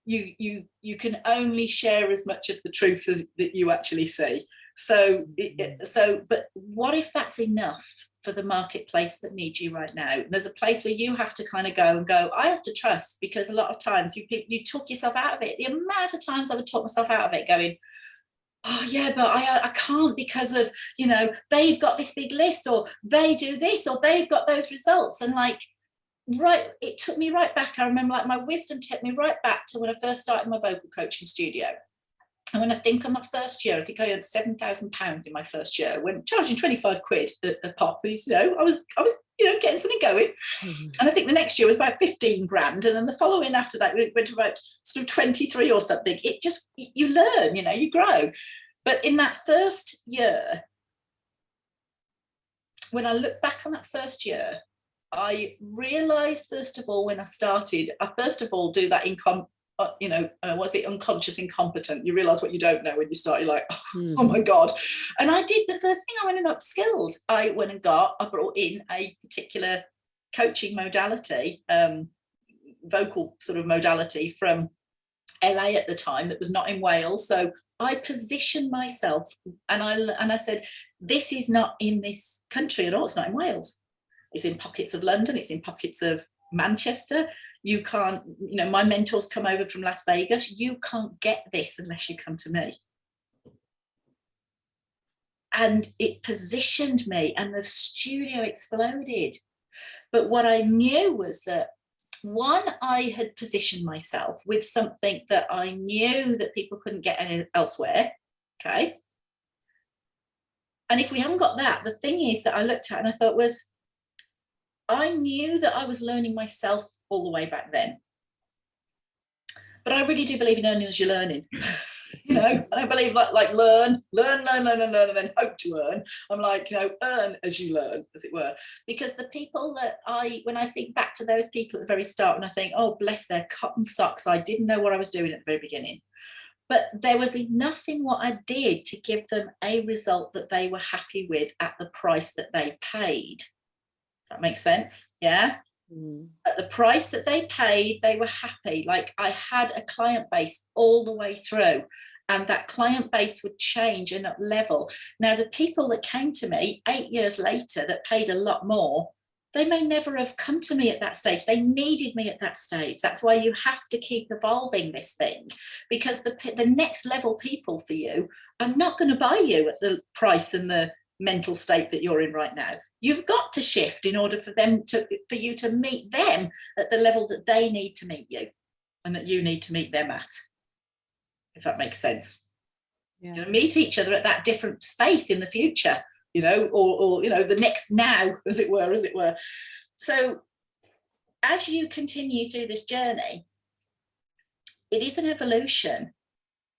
you can only share as much of the truth as that you actually see. So but what if that's enough for the marketplace that needs you right now? There's a place where you have to kind of go, I have to trust, because a lot of times you talk yourself out of it. The amount of times I would talk myself out of it going, oh yeah, but I can't, because of, they've got this big list, or they do this, or they've got those results. And like, it took me right back. I remember like my wisdom took me right back to when I first started my vocal coaching studio. And when I think on my first year, I think I earned £7,000 in my first year, when charging 25 quid a pop. I was getting something going. And I think the next year was about 15 grand. And then the following after that, we went to about sort of 23 or something. It just, you learn, you grow. But in that first year, when I look back on that first year, I realized, first of all, when I started, I first of all do that what's it, unconscious incompetent. You realize what you don't know when you start. You're like, oh my God. And I did the first thing, I went and upskilled. I brought in a particular coaching modality, vocal sort of modality from LA at the time, that was not in Wales. So I positioned myself, and I said, this is not in this country at all. It's not in Wales. It's in pockets of London. It's in pockets of Manchester. You can't, my mentors come over from Las Vegas. You can't get this unless you come to me. And it positioned me, and the studio exploded. But what I knew was that, one, I had positioned myself with something that I knew that people couldn't get elsewhere. Okay. And if we haven't got that, the thing is that I looked at and I thought was, I knew that I was learning myself all the way back then. But I really do believe in learning as you're learning. I don't believe that, like, learn, and then hope to earn. I'm like, earn as you learn, as it were. Because the people that when I think back to those people at the very start, and I think, oh, bless their cotton socks, I didn't know what I was doing at the very beginning. But there was enough in what I did to give them a result that they were happy with at the price that they paid. That makes sense? Yeah. At the price that they paid, they were happy. Like, I had a client base all the way through, and that client base would change and up level. Now, the people that came to me 8 years later that paid a lot more, they may never have come to me at that stage. They needed me at that stage. That's why you have to keep evolving this thing, because the next level people for you are not going to buy you at the price and the mental state that you're in right now. You've got to shift in order for you to meet them at the level that they need to meet you, and that you need to meet them at, if that makes sense. Yeah. You're going to meet each other at that different space in the future, or the next now, as it were. So as you continue through this journey, it is an evolution.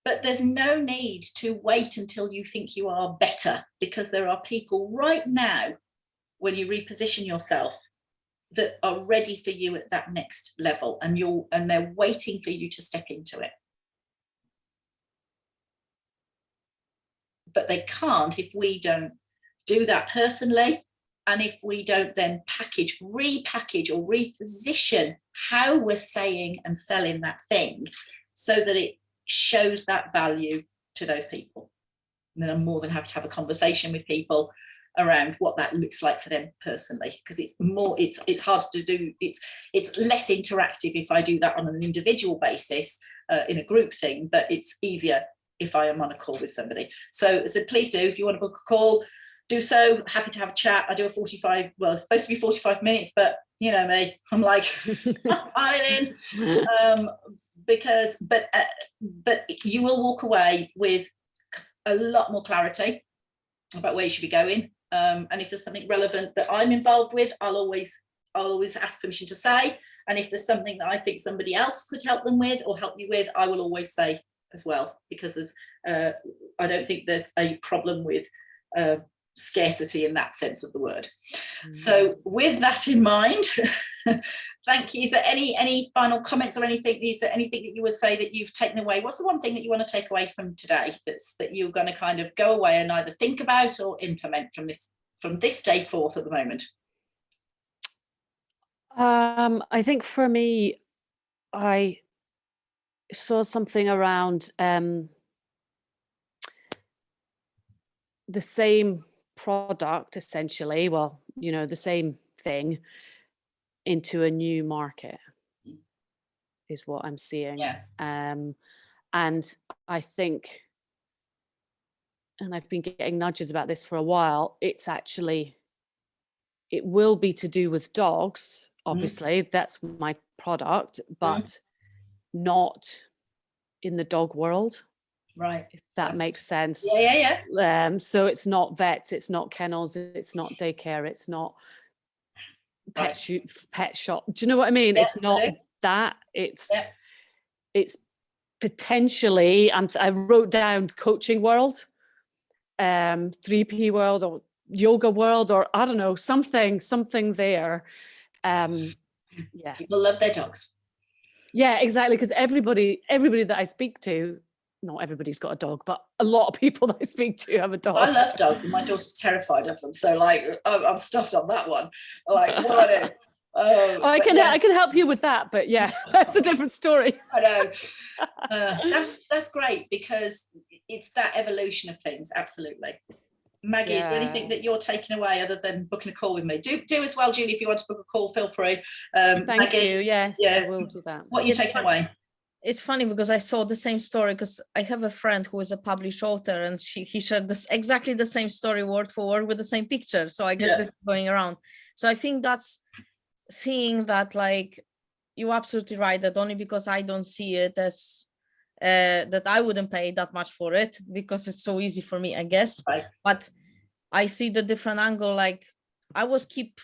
But there's no need to wait until you think you are better, because there are people right now, when you reposition yourself, that are ready for you at that next level, and they're waiting for you to step into it. But they can't if we don't do that personally, and if we don't then repackage or reposition how we're saying and selling that thing, so that it shows that value to those people. And then I'm more than happy to have a conversation with people around what that looks like for them personally, because it's hard to do. It's less interactive if I do that on an individual basis in a group thing, but it's easier if I am on a call with somebody. So please do, if you want to book a call, do so. Happy to have a chat. I do it's supposed to be 45 minutes, but you know me, I'm like, on it in. But you will walk away with a lot more clarity about where you should be going. And if there's something relevant that I'm involved with, I'll always ask permission to say. And if there's something that I think somebody else could help them with or help you with, I will always say as well, because I don't think there's a problem with scarcity in that sense of the word. So with that in mind, thank you. Is there any final comments or anything? Is there anything that you would say that you've taken away? What's the one thing that you want to take away from today that you're going to kind of go away and either think about or implement from this day forth at the moment? I think for me, I saw something around the same product, essentially, the same thing into a new market is what I'm seeing. Yeah. And I think, and I've been getting nudges about this for a while, it will be to do with dogs, obviously. That's my product, but not in the dog world. Right. If that makes sense. Yeah. So it's not vets, it's not kennels, it's not daycare, it's not pet shop. Do you know what I mean? It's not that. It's potentially, I wrote down coaching world, 3P world, or yoga world, or I don't know, something there Yeah, people love their dogs. Yeah, exactly. Because everybody that I speak to, not everybody's got a dog, but a lot of people that I speak to have a dog. I love dogs, and my daughter's terrified of them. So like, I'm stuffed on that one. Like, what do I do? I can help you with that, but yeah, that's a different story. I know. That's great, because it's that evolution of things. Absolutely. Maggie, is there anything that you're taking away other than booking a call with me? Do as well, Julie, if you want to book a call, feel free. Thank Maggie, you. Yes, yeah, I will do that. What are you taking away? It's funny because I saw the same story, because I have a friend who is a published author, and he shared this exactly the same story word for word with the same picture. So I guess this is going around. So I think that's seeing that, like, you're absolutely right, that only because I don't see it as that I wouldn't pay that much for it, because it's so easy for me, I guess. Right. But I see the different angle. Like, I was keep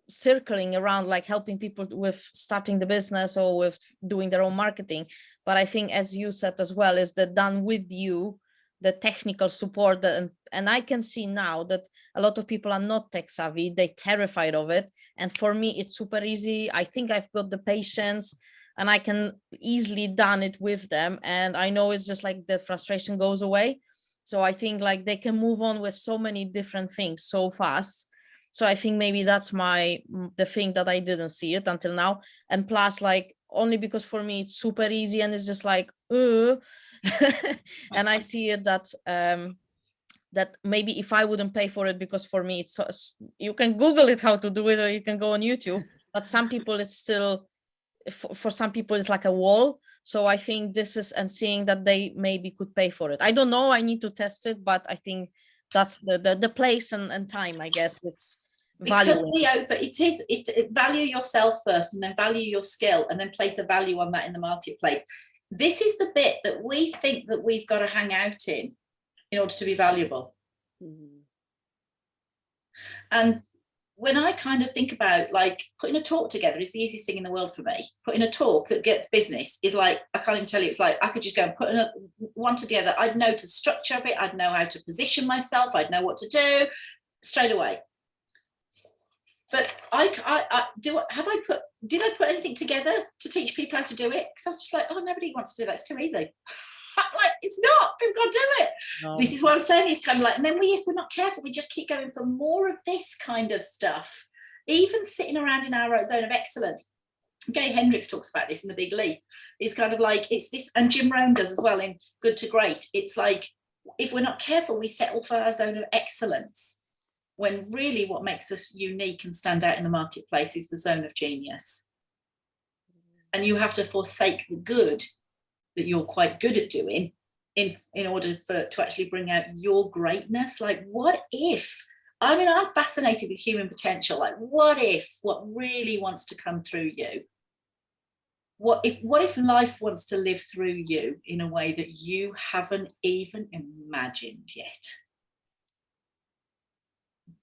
circling around, like helping people with starting the business or with doing their own marketing. But I think, as you said as well, is that done with you, the technical support, and I can see now that a lot of people are not tech savvy, they're terrified of it. And for me, it's super easy. I think I've got the patience, and I can easily done it with them. And I know it's just like the frustration goes away. So I think like they can move on with so many different things so fast. So I think maybe that's the thing that I didn't see it until now. And plus, like, only because for me it's super easy, and it's just like, and I see it that that maybe if I wouldn't pay for it, because for me it's you can Google it how to do it, or you can go on YouTube. But some people, it's still, for some people it's like a wall. So I think this is, and seeing that they maybe could pay for it. I don't know, I need to test it, but I think that's the place and time, I guess. It's because it value yourself first, and then value your skill, and then place a value on that in the marketplace. This is the bit that we think that we've got to hang out in order to be valuable. And when I kind of think about, like, putting a talk together is the easiest thing in the world for me. Putting a talk that gets business is like, I can't even tell you, it's like I could just go and put one together. I'd know the structure of it, I'd know how to position myself, I'd know what to do straight away. But did I put anything together to teach people how to do it? Because I was just like, oh, nobody wants to do that, it's too easy. Like, it's not, we've got to do it. No. This is what I'm saying. It's kind of like, and then if we're not careful, we just keep going for more of this kind of stuff, even sitting around in our zone of excellence. Gay Hendricks talks about this in The Big Leap. It's kind of like, it's this, and Jim Rohn does as well in Good to Great. It's like, if we're not careful, we settle for our zone of excellence, when really what makes us unique and stand out in the marketplace is the zone of genius. And you have to forsake the good that you're quite good at doing in order to actually bring out your greatness. Like, what if, I mean, I'm fascinated with human potential. Like, what really wants to come through you? What if life wants to live through you in a way that you haven't even imagined yet?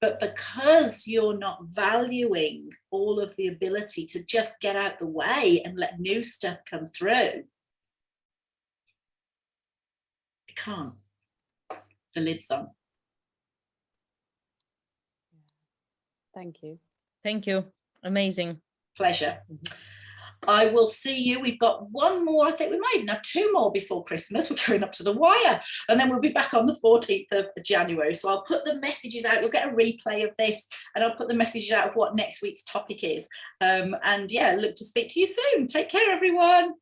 But because you're not valuing all of the ability to just get out the way and let new stuff come through, it can't. The lid's on. Thank you. Thank you. Amazing. Pleasure. I will see you. We've got one more. I think we might even have two more before Christmas. We're going up to the wire, and then we'll be back on the 14th of January. So I'll put the messages out. You'll get a replay of this, and I'll put the messages out of what next week's topic is. And yeah, look to speak to you soon. Take care, everyone.